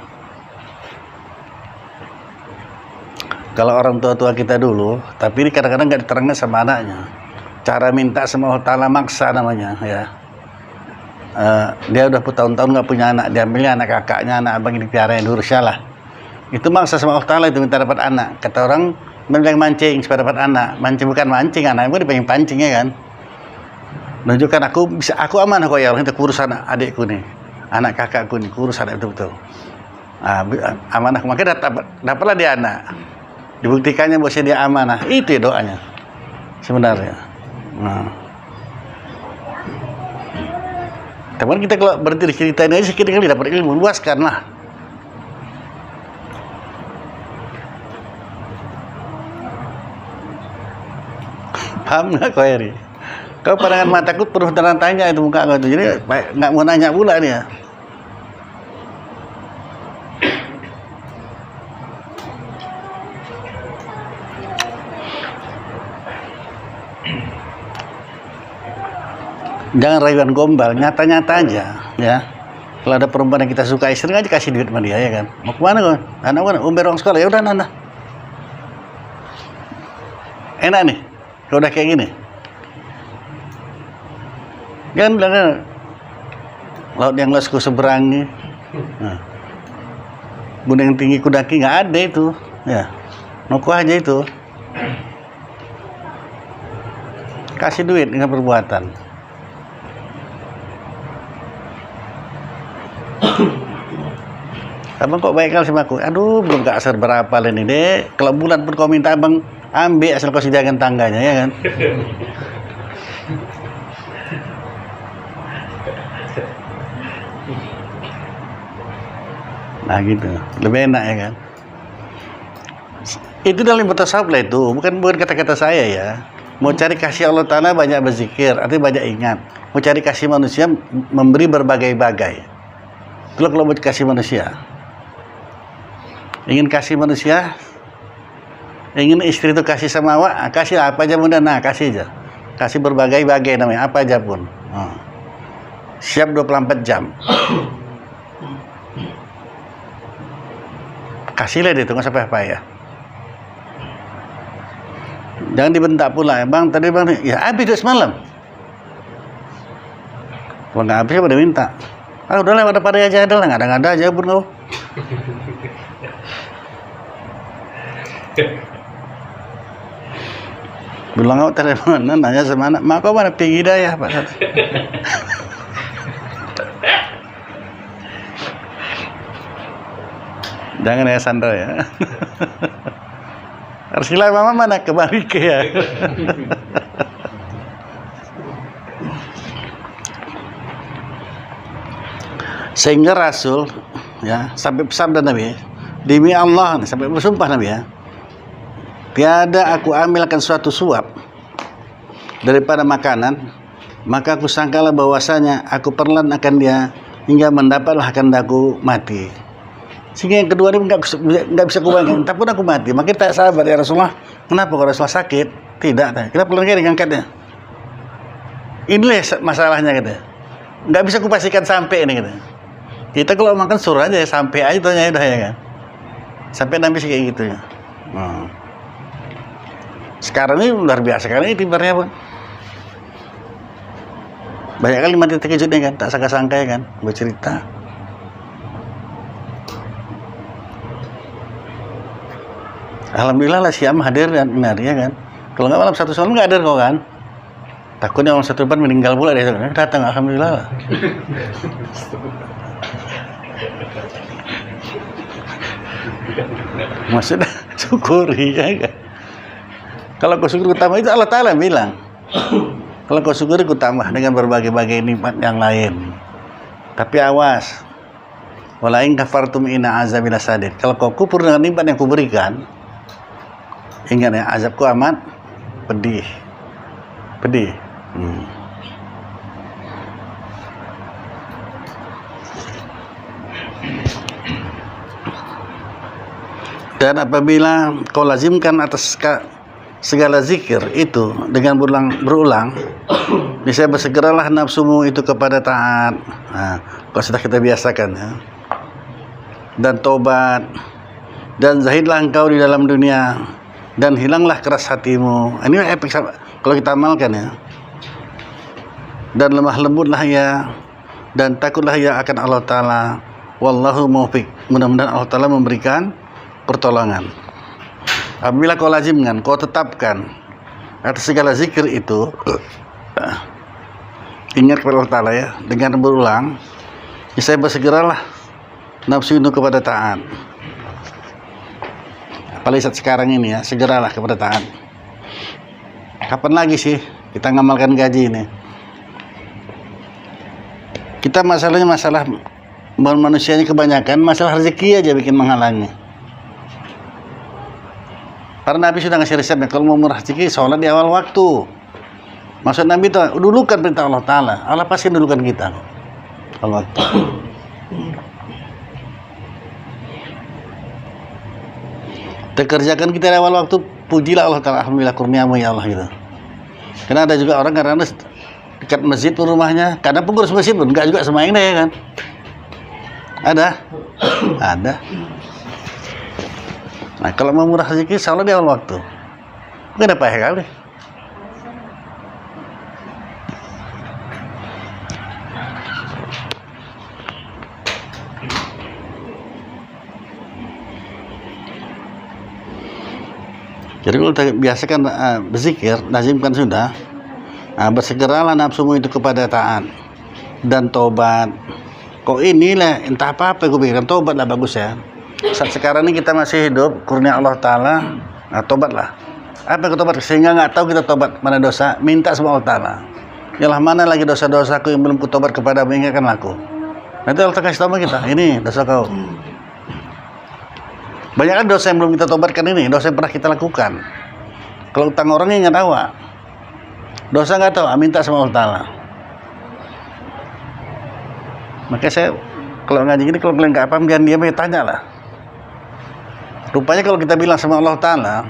Kalau orang tua-tua kita dulu, tapi ini kadang-kadang nggak diterangkan sama anaknya. Cara minta sama Allah Ta'ala maksa namanya ya. Dia udah bertahun-tahun nggak punya anak, dia ambilnya anak kakaknya, anak abang ini piara yang diurusnya lah. Itu maksa sama Allah Ta'ala itu minta dapat anak. Kata orang bilang mancing supaya dapat anak. Mancing bukan mancing, anak gue dipengen pancing ya kan. Menunjukkan aku amanah kok ya Allah, kita kurus anak adikku nih, anak kakakku nih, kurus anak itu betul. Amanah, makanya dapatlah dia anak. Dibuktikannya bahwa dia amanah. Itu ya doanya sebenarnya. Nah. Teman kita kalau berhenti ceritain aja sedikit kali dapat ilmu, luaskan lah. Paham nggak kau Eri? Kau pandangan mataku penuh tanda tanya itu muka kau itu. Jadi nggak mau nanya pula dia. Jangan rayuan gombal, nyata-nyata aja, ya. Kalau ada perempuan yang kita suka, sering aja kasih duit sama dia, ya kan. Mau kemana kau? Anak kan, umber orang sekolah, ya udah nana. Enak nih, kalau udah kayak gini. Kan bilang kan, laut yang luas ku seberangi, nah. Gunung yang tinggi ku daki, nggak ada itu, ya. Nokoh aja itu. Kasih duit dengan perbuatan. Abang kok baik kali sama aku. Aduh, belum gak asal berapa ini dek. Kalau bulan pun kau minta abang ambil asal kau sediakan tangganya, ya kan? Nah gitu, lebih enak ya kan? Itu dalam bertasawuf lah itu, bukan kata-kata saya ya. Mau cari kasih Allah Ta'ala banyak berzikir, artinya banyak ingat. Mau cari kasih manusia memberi berbagai-bagai. Itulah kalau mau kasih manusia. Ingin kasih manusia, ingin istri itu kasih sama awak, kasih apa aja mudah, nah kasih aja. Kasih berbagai-bagai namanya, apa aja pun. Siap 24 jam. Kasihlah dia itu, nggak sampai apa ya. Jangan dibentak pula, bang tadi bang, ya habis duit semalam. Kalau nggak habis, pada minta. Ah udah lah, pada aja ada lah, nggak ada aja pun kau. Bilang kau telepon, nanya sama anak, mak kau mana pergi daya pak? Jangan ya Sandra ya. Harus hilang mama mana kembali ke ya. Sehingga Rasul ya sampai bersabda Nabi, demi Allah sampai bersumpah Nabi ya, tiada aku ambilkan suatu suap daripada makanan, maka aku sangkalah bahwasanya aku perlan akan dia hingga mendapatlah kehendakku mati. Sehingga yang kedua ini nggak bisa kubayangkan, tapi pun aku mati. Maka tak sabar ya Rasulullah. Kenapa kalau Rasulullah sakit? Tidak, kita perlu lagi ngangkatnya. Inilah masalahnya kita. Nggak bisa kupastikan sampai ini kita. Kita kalau makan suruh aja ya, sampai aja tanya udah ya kan. Sampai nanti sih kayak gitu ya. Sekarang ini luar biasa kali timbarnya pun. Banyak kali mati terkejutnya kan, tak sangka-sangka ya kan, bercerita. Alhamdulillah lah Syam hadir dan benar ya kan. Kalau nggak malam satu malam nggak hadir kau kan. Takutnya orang satu ban meninggal pula dia datang, alhamdulillah lah. Maksudnya syukuri ya kan. Kalau kau syukur utama itu Allah Ta'ala bilang. Kalau kau syukuri ku tambah dengan berbagai-bagai nikmat yang lain. Tapi awas. Walain kafartum inna azabi lasadid. Kalau kau kufur dengan nikmat yang kuberikan, ingat ya, azabku amat pedih. Dan apabila kau lazimkan atas segala zikir itu dengan berulang, bisa bersegeralah nafsumu itu kepada taat. Nah, kalau sudah kita biasakan ya. Dan tobat, dan zahidlah engkau di dalam dunia, dan hilanglah keras hatimu. Ini efek kalau kita amalkan ya. Dan lemah lembutlah ya, dan takutlah ya akan Allah Ta'ala. Wallahu muwaffiq. Mudah-mudahan Allah Ta'ala memberikan pertolongan. Apabila kau lazimkan, kau tetapkan atas segala zikir itu, ingat kepada Allah Ta'ala ya, dengan berulang, saya bersegeralah nafsu itu kepada taat. Apalagi saat sekarang ini ya, segeralah kepada taat. Kapan lagi sih kita ngamalkan gaji ini? Kita masalahnya masalah manusianya kebanyakan, masalah rezeki aja bikin menghalangi. Para Nabi sudah ngasih resepnya, kalau mau murah rezeki, sholat di awal waktu. Maksud Nabi itu dulukan perintah Allah Ta'ala. Allah pasti dulukan kita. Allah Ta'ala. Terkerjakan kita di awal waktu, pujilah Allah Ta'ala, alhamdulillah kurniamu ya Allah gitu. Karena ada juga orang karena dekat masjid pun rumahnya, kadang pengurus masjid pun enggak juga semain deh kan. Ada. Nah kalau mau murah rezeki, insya Allah di awal waktu. Mungkin apa ya kali. Jadi kalau kita biasakan berzikir, lazimkan sudah, bersegeralah nafsumu itu kepada taat dan tobat. Kok inilah entah apa-apa gue pikirkan, tobatlah bagus ya. Saat sekarang ini kita masih hidup, kurnia Allah Ta'ala, tobatlah. Apa yang tobat? Sehingga nggak tahu kita tobat mana dosa, minta sama Allah Ta'ala. Yalah mana lagi dosa-dosaku yang belum kutobat kepadamu, ingatkan aku. Nanti Allah kasih tahu sama kita, ini dosa kau. Banyak kan dosa yang belum kita tobatkan ini, dosa yang pernah kita lakukan. Kalau utang orang ingat awak, dosa nggak tahu, minta sama Allah Ta'ala. Makanya saya kalau ngaji gini, kalau kalian nggak paham jangan diam aja, tanya lah. Rupanya kalau kita bilang sama Allah Ta'ala,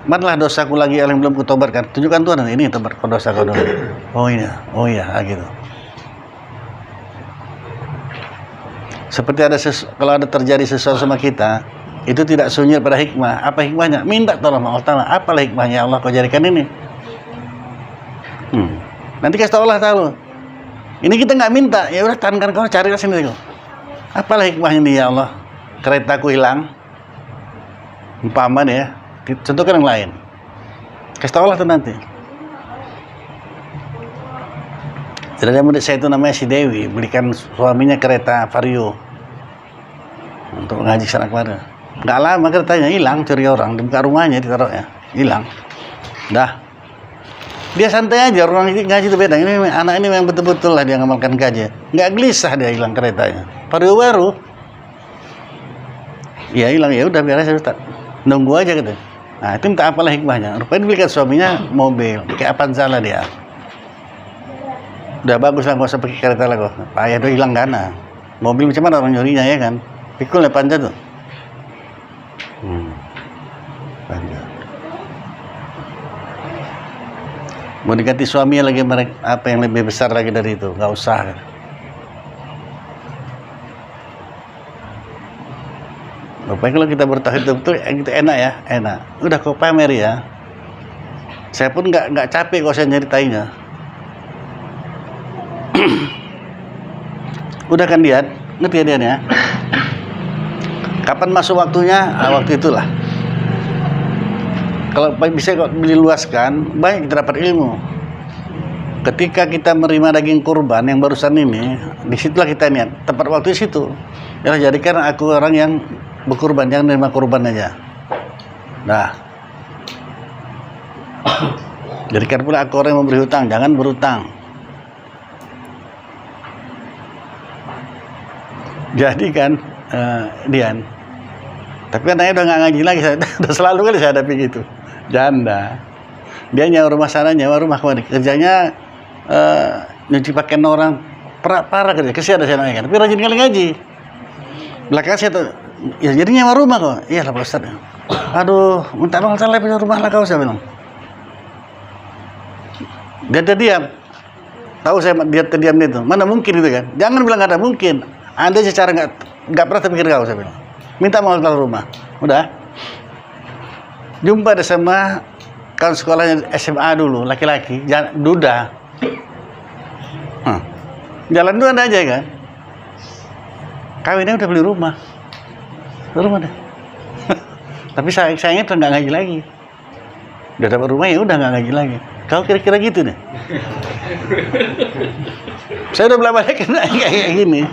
manalah dosaku lagi yang belum kutobatkan, tunjukkan Tuhan, ini tobat kau dosa kau dulu. Oh iya, gitu. Seperti kalau ada terjadi sesuatu sama kita, itu tidak sunyi pada hikmah. Apa hikmahnya? Minta tolong Allah Ta'ala. Apalah hikmahnya Allah kau jadikan ini? Nanti kasih tahu Allah Ta'ala. Ini kita nggak minta, ya udah tangan kau cari sini kau. Apalah hikmahnya ini ya Allah? Keretaku hilang, umpama ya. Contohkan yang lain. Kasih tahu Allah tuh nanti. Jadi ada murid saya itu namanya si Dewi, belikan suaminya kereta Vario untuk ngaji sana kemari. Nggak lama keretanya hilang, curi orang di muka rumahnya ditaruhnya, hilang. Dah. Dia santai aja, orang ngaji itu beda. Ini anak ini yang betul-betul lah dia ngamalkan gaji. Nggak gelisah dia hilang keretanya. Vario baru. Ya hilang, ya udah biar aja Ustaz. Nunggu aja gitu. Nah itu minta apalah hikmahnya. Rupanya dibelikan suaminya mobil, kayak Avanza lah dia. Udah bagus lah, nggak usah pakai kereta lah kok. Payah tuh hilang karena mobil macam mana orang nyurinya ya kan? Pikul ya Panja tuh. Panja. Mau diganti suami lagi apa yang lebih besar lagi dari itu? Nggak usah. Bapak kalau kita bertauhid betul, itu enak ya, enak. Udah kau pamer ya. Saya pun nggak capek kalau saya nyeritainnya. Udah kan dia, ngerti ya dia ya. Kapan masuk waktunya? Waktu itulah. Kalau bisa diluaskan, banyak kita dapat ilmu. Ketika kita menerima daging kurban yang barusan ini, disitulah kita niat. Tepat waktu di situ. Ya jadikan aku orang yang berkurban, jangan menerima kurban aja. Nah, jadikan pula aku orang yang memberi hutang, jangan berhutang. Jadi kan, Dian. Tapi anaknya udah nggak ngaji lagi, udah selalu kali saya hadapi gitu. Janda. Dia nyawa rumah sana, nyawa rumah kemana. Kerjanya nyuci pakaian orang, parah kerja. Kesian ada saya namanya kan. Tapi rajin kali ngaji. Belakang saya tuh, ya jadi nyawa rumah kok. Iya lah Pak Ustaz. Aduh, minta tolong saya punya rumah lah kau, saya bilang. Dia terdiam. Tahu saya dia terdiam itu. Mana mungkin itu kan? Jangan bilang nggak ada mungkin. Anda secara nggak pernah terpikir kau, saya bilang. Minta mau tahu rumah. Udah. Jumpa ada sama kawan sekolahnya SMA dulu, laki-laki, duda. Jalan dua aja kan. Kawinnya udah beli rumah. Rumah deh. Tapi sayangnya udah nggak ngaji lagi. Udah dapat rumah ya udah nggak ngaji lagi. Kau kira-kira gitu deh. Saya udah balik kayak gini.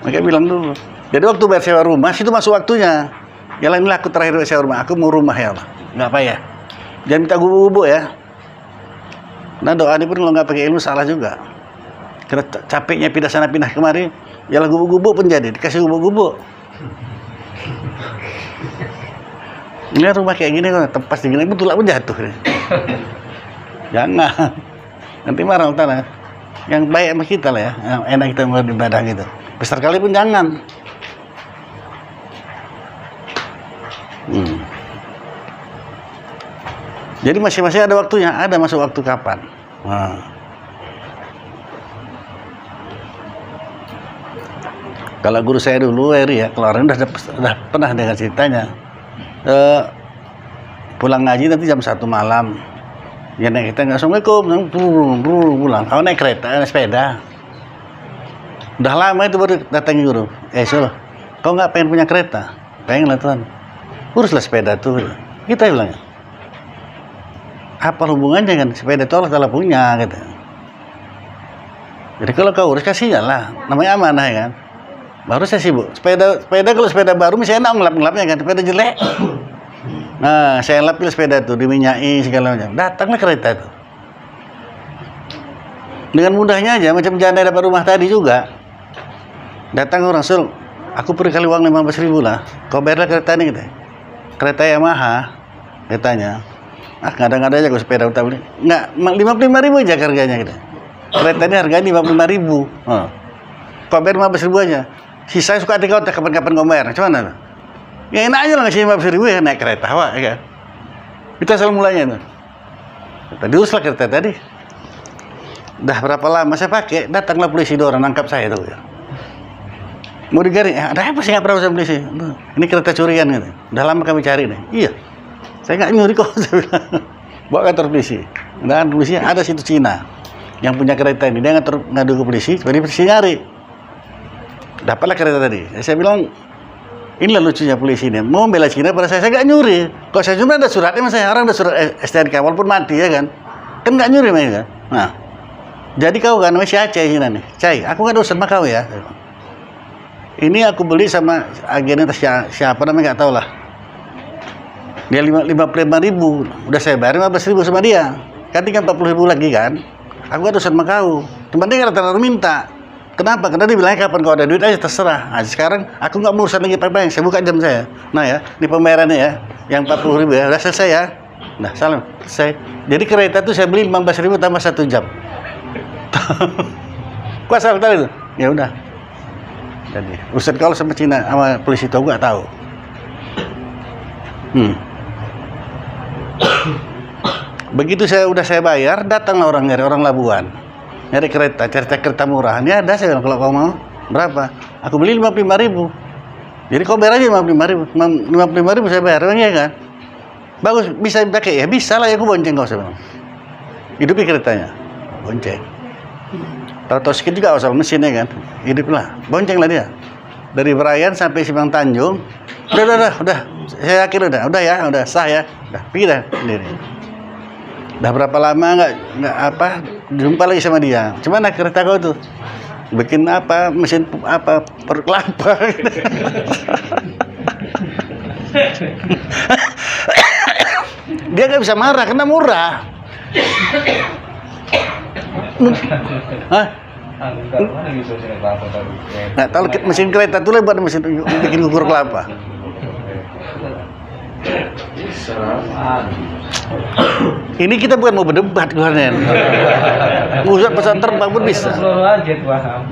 Makanya bilang dulu. Jadi waktu bayar sewa rumah, situ masuk waktunya. Ya inilah aku terakhir bayar sewa rumah. Aku mau rumah ya Allah. Nggak apa ya. Jangan minta gubuk-gubuk ya. Nah doa ini pun kalau nggak pakai ilmu salah juga. Karena capeknya pindah sana pindah kemari. Ya lah gubuk-gubuk pun jadi. Dikasih gubuk-gubuk. Ini rumah kayak gini kok. Tempas di gini betul pun jatuh. Jangan. Nanti marah utara. Yang baik sama kita lah ya, yang enak kita beribadah gitu. Besar kali pun jangan. Jadi masing-masing ada waktunya, ada masuk waktu kapan. Nah. Kalau guru saya dulu, Eri ya, keluaran udah pernah dengar ceritanya. Pulang ngaji nanti jam 1 malam. Ya naik kita assalamualaikum, pulang. Kalau naik kereta, naik sepeda. Udah lama itu baru datang guru. Sul, kau nggak pengen punya kereta? Pengen lah tuan. Uruslah sepeda tuh. Kita bilangnya. Apa hubungannya kan? Sepeda itu Allah Ta'ala punya gitu. Jadi kalau kau urus kasihnya lah. Namanya amanah ya kan. Baru saya sibuk. Sepeda kalau sepeda baru misalnya enak ngelap-ngelapnya kan. Sepeda jelek. Nah, saya lapil sepeda tuh, diminyai segala macam. Datanglah kereta itu. Dengan mudahnya aja, macam janda dapat rumah tadi juga. Datang orang, Sul, aku beri kali uang 15.000 lah. Kau bayarlah kereta ini gitu. Kereta Yamaha, katanya. Kadang-kadang aja kau sepeda utama beli. Enggak, 55.000 aja harganya gitu. Kereta ini harganya 55.000. Kau bayar 15.000 aja. Sisa suka hati kau, kapan-kapan kau bayar. Macam mana? Ya enak aja lah ngasih 15.000 ya naik kereta, wah ya kan. Itu asal mulanya tuh. Tadi uruslah kereta tadi. Dah berapa lama saya pakai, datanglah polisi 2 orang nangkap saya tuh. Ya. Mau digaring, ada apa sih nggak pernah sama polisi? Ini kereta curian gitu. Udah lama kami cari nih. Iya, saya nggak nyuri kok. Saya bilang. Bawa kantor polisi. Dan polisi ada situ Cina yang punya kereta ini. Dia ngadu ke polisi, jadi polisi nyari. Dapatlah kereta tadi. Saya bilang, inilah lucunya polisi ini. Mau bela Cina pada saya nggak nyuri. Kalau saya cuma ada suratnya, mas saya orang ada surat STNK walaupun mati ya kan. Kan nggak nyuri mereka. Nah, jadi kau kan namanya si Aceh Cina nih. Cai, aku nggak dosen sama kau ya. Ini aku beli sama agen siapa namanya nggak tahu lah. Dia 55.000. Udah saya bayar 15.000 sama dia. Kan tinggal 40.000 lagi kan. Aku nggak dosen sama kau. Teman dia rata-rata minta. Kenapa? Karena dia bilang kapan kau ada duit aja terserah. Nah, sekarang aku nggak mau urusan lagi apa-apa. Saya buka jam saya. Nah ya, di pembayarannya ya, yang 40.000 ya, udah selesai ya. Nah, salam, selesai. Jadi kereta itu saya beli 15.000 tambah 1 jam. Kok asal tahu itu? Ya udah. Jadi urusan kalau sama Cina sama polisi itu nggak tahu. Begitu saya bayar, datang orang nyari orang Labuan. Nyari kereta, cari kereta murah. Ini ada saya bilang, kalau kau mau berapa? Aku beli 55.000. Jadi kau bayar aja 55.000 saya bayar, ya kan? Bagus, bisa dipakai ya, bisa lah ya, aku bonceng kau saya bilang. Hidupi keretanya, bonceng. Tahu sedikit juga asal mesinnya kan, hiduplah, bonceng lah dia. Dari Berayan sampai Simpang Tanjung, udah, saya yakin udah ya, udah sah ya, udah pergi dah sendiri. Udah berapa lama nggak jumpa lagi sama dia. Cuman kereta kau tuh bikin apa mesin apa perut kelapa. Dia nggak bisa marah karena murah. Hah? Nah, kalau mesin kereta tuh buat mesin bikin gugur kelapa. Ini kita bukan mau berdebat keluarnya. Buat pesawat terbang pun bisa.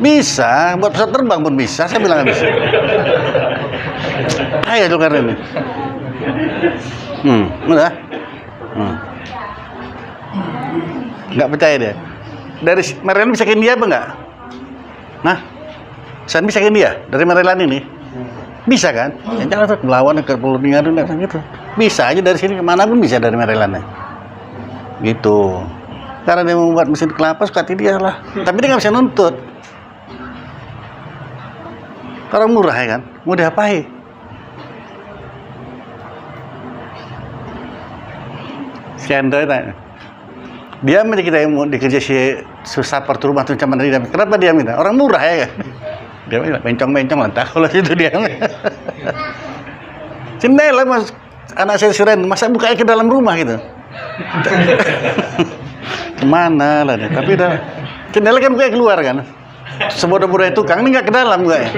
Bisa, buat pesawat terbang pun bisa. Saya bilang bisa. Ayo tuh karena ini. Udah. Nggak percaya dia. Dari Maryland bisa ke India apa enggak? Nah, saya bisa ke India dari Maryland ini. Bisa kan? Ya, jangan tuh melawan ke Pulau Ningaru gitu. Bisa aja dari sini kemana pun bisa dari Maryland. Gitu. Karena dia mau buat mesin kelapa suka dia lah. Tapi dia nggak bisa nuntut. Orang murah ya kan? Mau diapain? Si Android tanya. Dia minta kita yang mau dikerja si susah pertu rumah tuh cuman dia. Kenapa dia minta? Orang murah ya kan? Dia bilang bencong-bencong lah, entah kalau itu dia. Jendela mas, anak saya Siren, masa bukanya ke dalam rumah gitu. Kemana lah dia? Tapi udah, jendela kan bukanya keluar kan. Sebodoh-bodoh tukang ini nggak ke dalam bukanya.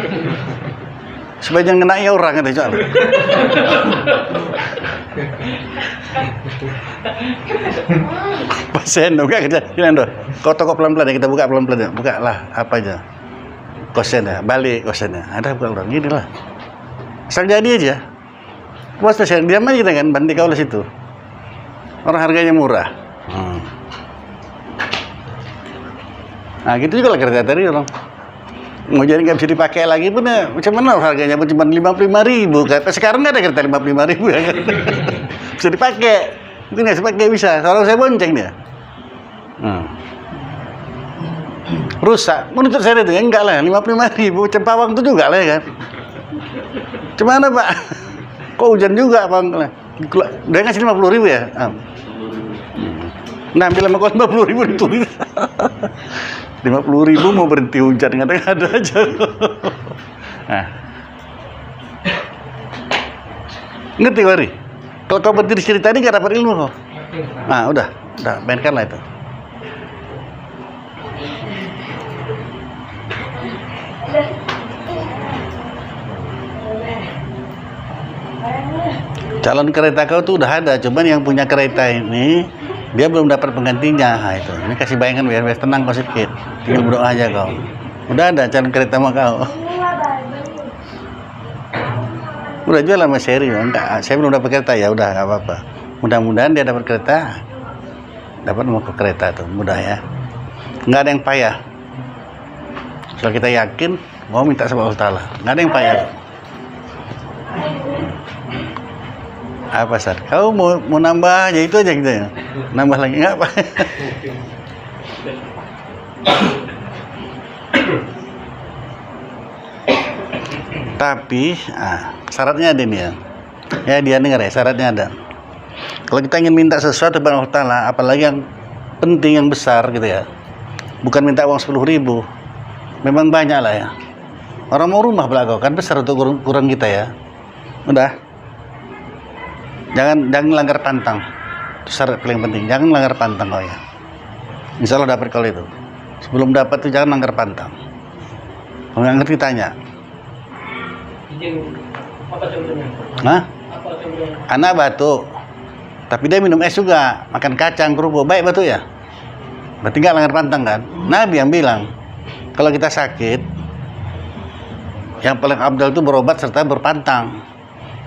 Supaya jangan ngenai orang gitu soalnya. Pasien buka kerja. Ini Ando. Kau tokok pelan-pelan ya, kita buka pelan-pelan ya. Buka lah apa aja. Kosennya, balik kosennya. Ada buka orang gini lah. Asal jadi aja. Puas pasien diam aja kita kan, banting kau lah situ. Orang harganya murah. Nah gitu juga lah kereta tadi orang. Mau jadi nggak bisa dipakai lagi pun ya, macam mana harganya pun cuma 55.000 kan. Sekarang nggak ada kereta 55.000 ya kan. Bisa dipakai. Itu nggak dipakai bisa. Kalau saya bonceng dia. Rusak. Menurut saya itu enggak lah 55.000. Cempawang itu juga lah ya kan. Cuman Pak? Kok hujan juga Bang? Dia ngasih 50.000 ya? Nah, ambil sama kau 50.000 ditulis. 50.000 mau berhenti hujan ada aja. Nah. Ngerti Wari? Kalau kau berhenti cerita ini gak dapat ilmu kau. Nah, udah mainkanlah itu. Calon kereta kau tuh udah ada, cuman yang punya kereta ini dia belum dapat penggantinya. Nah, itu. Ini kasih bayangan biar tenang kau sedikit. Tinggal berdoa aja kau. Udah ada calon kereta sama kau. Udah jual sama seri. Enggak, saya belum dapat kereta ya, udah enggak apa-apa. Mudah-mudahan dia dapat kereta. Dapat mau ke kereta tuh, mudah ya. Enggak ada yang payah. Kalau kita yakin mau minta sama Allah Ta'ala. Enggak ada yang payah. Apa Sar? Kau mau nambah aja itu aja gitu ya? Nambah lagi enggak apa? Tapi syaratnya ada nih ya. Ya dia dengar ya, syaratnya ada. Kalau kita ingin minta sesuatu kepada Allah Ta'ala, apalagi yang penting, yang besar gitu ya. Bukan minta uang 10.000. Memang banyak lah ya. Orang mau rumah belakang kan besar untuk kurang kita ya. Udah. Jangan langgar pantang. Itu syarat paling penting. Jangan langgar pantang kau ya. Insya Allah dapat kalau itu. Sebelum dapat tuh jangan langgar pantang. Kalau nggak ngerti tanya. Apa contohnya? Hah? Apa contohnya? Anak batuk. Tapi dia minum es juga. Makan kacang, kerupuk. Baik batuk ya? Berarti nggak langgar pantang kan? Nabi yang bilang, kalau kita sakit, yang paling abdal itu berobat serta berpantang.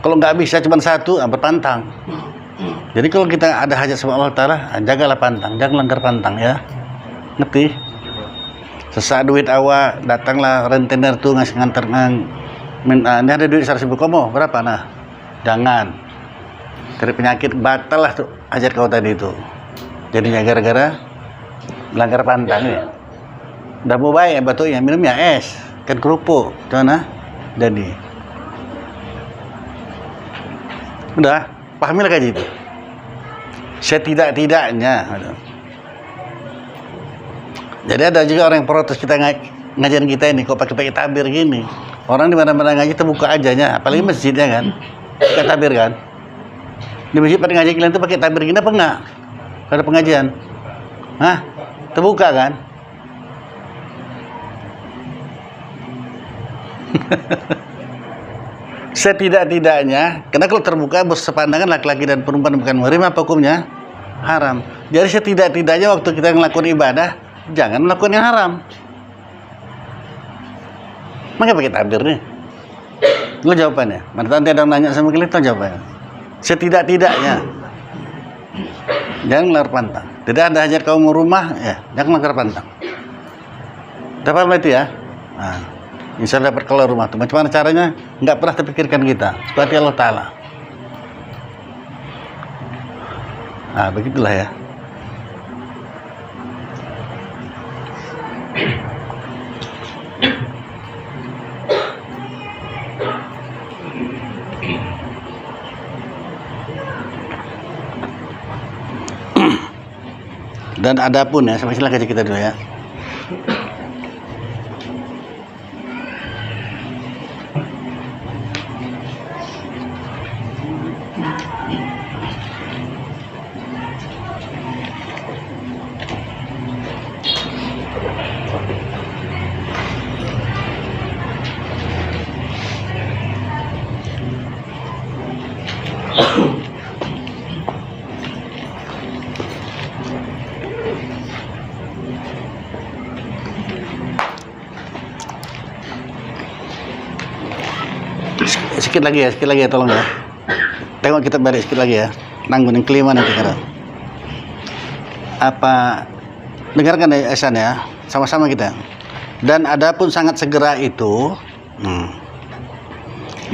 Kalau nggak bisa cuma satu, berpantang. Jadi kalau kita ada hajat sama Allah Ta'ala, jagalah pantang, jangan langgar pantang ya. Ngerti? Sesaat duit awak, datanglah rentenir tuh ngasih nganter ini ada duit 100.000 komo, berapa nah? Jangan. Dari penyakit batal lah tuh hajat kau tadi itu. Jadinya gara-gara langgar pantang ya. Udah mau baik ya batuknya, minumnya es, kan kerupuk, gimana? Jadi udah, pahamilah kaji itu. Setidak-tidaknya. Jadi ada juga orang yang protes kita ngajarin kita ini, kok pakai tabir gini. Orang di mana-mana ngaji terbuka ajanya, apalagi masjidnya kan, pakai tabir kan. Di masjid pada ngaji kalian tuh pakai tabir gini apa enggak? Ada pengajian, hah? Terbuka kan? Setidak-tidaknya, karena kalau terbuka bersepandangan laki-laki dan perempuan bukan muhrim, apa hukumnya? Haram. Jadi setidak-tidaknya waktu kita melakukan ibadah, jangan melakukan yang haram. Maka pakai tabir nih. Lo jawabannya. Mana nanti ada nanya sama kalian, tahu jawabannya. Setidak-tidaknya, jangan langgar pantang. Tidak ada hajat kau mau rumah, ya jangan langgar pantang. Dapat itu ya? Nah. Insya Allah dapat keluar rumah tuh. Macam mana caranya? Nggak pernah terpikirkan kita. Seperti Allah Ta'ala. Nah, begitulah ya. Dan ada pun ya, sampai sini kaji kita dulu ya. Sikit lagi ya, tolong ya. Tengok kita balik sikit lagi ya. Nanggung yang kelima nanti kan. Apa, dengarkan ya Esan ya, sama-sama kita. Dan adapun sangat segera itu,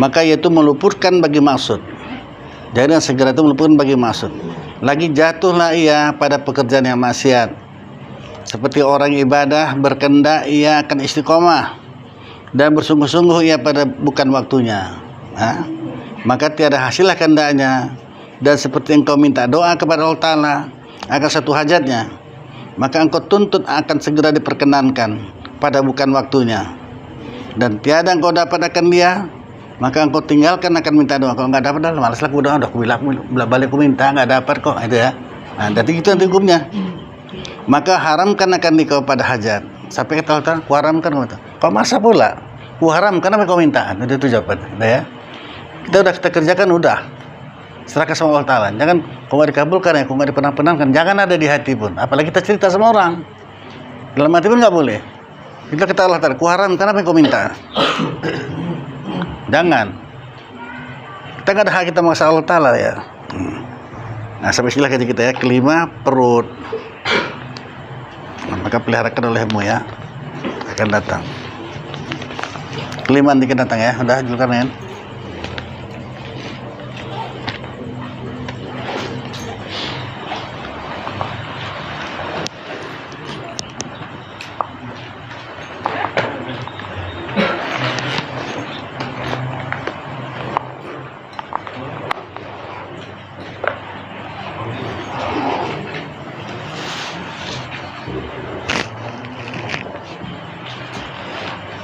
maka yaitu meluputkan bagi maksud. Jadi yang segera itu meluputkan bagi maksud. Lagi jatuhlah ia pada pekerjaan yang maksiat. Seperti orang ibadah berkendak ia akan istiqomah dan bersungguh-sungguh ia pada bukan waktunya. Maka tiada hasillah kendaknya. Dan seperti engkau minta doa kepada Allah Ta'ala akan satu hajatnya, maka engkau tuntut akan segera diperkenankan pada bukan waktunya. Dan tiada engkau dapat akan dia, maka engkau tinggalkan akan minta doa. Kalau enggak dapat, dah malaslah aku doa, balik aku minta, enggak dapat kok, itu ya. Jadi itu nanti hukumnya. Maka haramkan akan dikau pada hajat. Sampai kata Allah, ku haramkan kau. Kau masa pula? Ku haramkan apa kau minta? Itu jawaban, ya. Kita kerjakan udah. Serahkan sama Allah Ta'ala. Jangan kau nggak dikabulkan ya, kau nggak dipenang-penangkan. Jangan ada di hati pun. Apalagi kita cerita sama orang. Dalam hati pun nggak boleh. Kita kata Allah Ta'ala, ku haramkan apa yang kau minta. Jangan. Kita nggak ada hak kita maksa Allah Ta'ala ya. Nah, sampai sini kita ya. Kelima, perut. Maka peliharakan olehmu ya. Akan datang. Kelima nanti akan datang ya. Udah, julukan ya.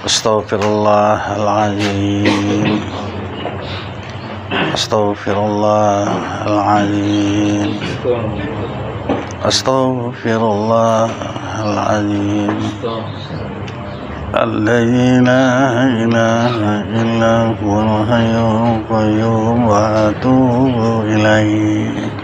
Astaghfirullahaladzim. Astaghfirullahaladzim. Astaghfirullahaladzim. Alladzi la ilaha illa huwal hayyul qayyum wa atubu ilaihi.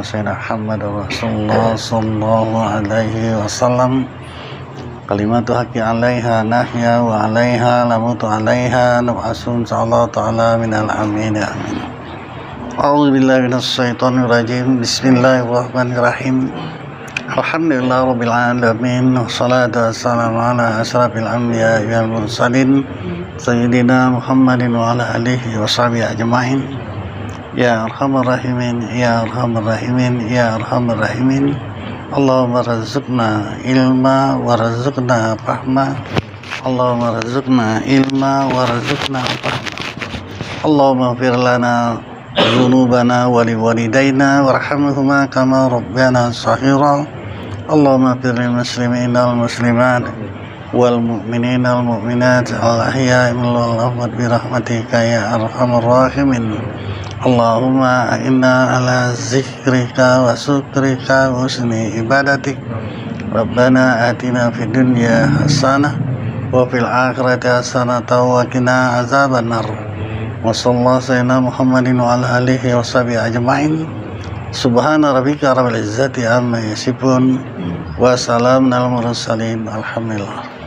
Sayyidina Muhammad Rasulullah sallallahu alaihi wasallam. kalimatu haqqi 'alaiha nahya wa 'alaiha namutu 'alaiha nab'asun insyaallah ta'ala minal amin amin. A'udzu billahi minasy syaithanir rajim. Bismillahirrahmanirrahim. Alhamdulillahirabbil alamin wassalatu wassalamu ala asyrafil anbiya'i wal mursalin sayyidina Muhammadin wa ala alihi washabihi ajmain. Ya arhamar rahimin ya arhamar rahimin ya arhamar rahimin. Allahumma razuqna ilma warzuqna fahma. Allahumma razuqna ilma warzuqna fahma. Allahumma ighfir lana dzunubana wa liwalidayna warhamhuma kama rabbana shaghira. Allahumma ighfir lil muslimina wal muslimat wal mu'minina wal mu'minat al ahya'i minhum wal amwat bi rahmatika ya arhamar rahimin. Allahumma inna ala zikrika wa syukrika wa husni ibadatik. Rabbana atina fid dunya hasanah wa fil akhirati hasanah wa qina azaban nar. Wa sallallahu sayyidina Muhammadin wa ala alihi wa sahbihi ajmain. Subhana rabbika rabbil izzati amma yasifun wa salamun alal mursalin. Alhamdulillah.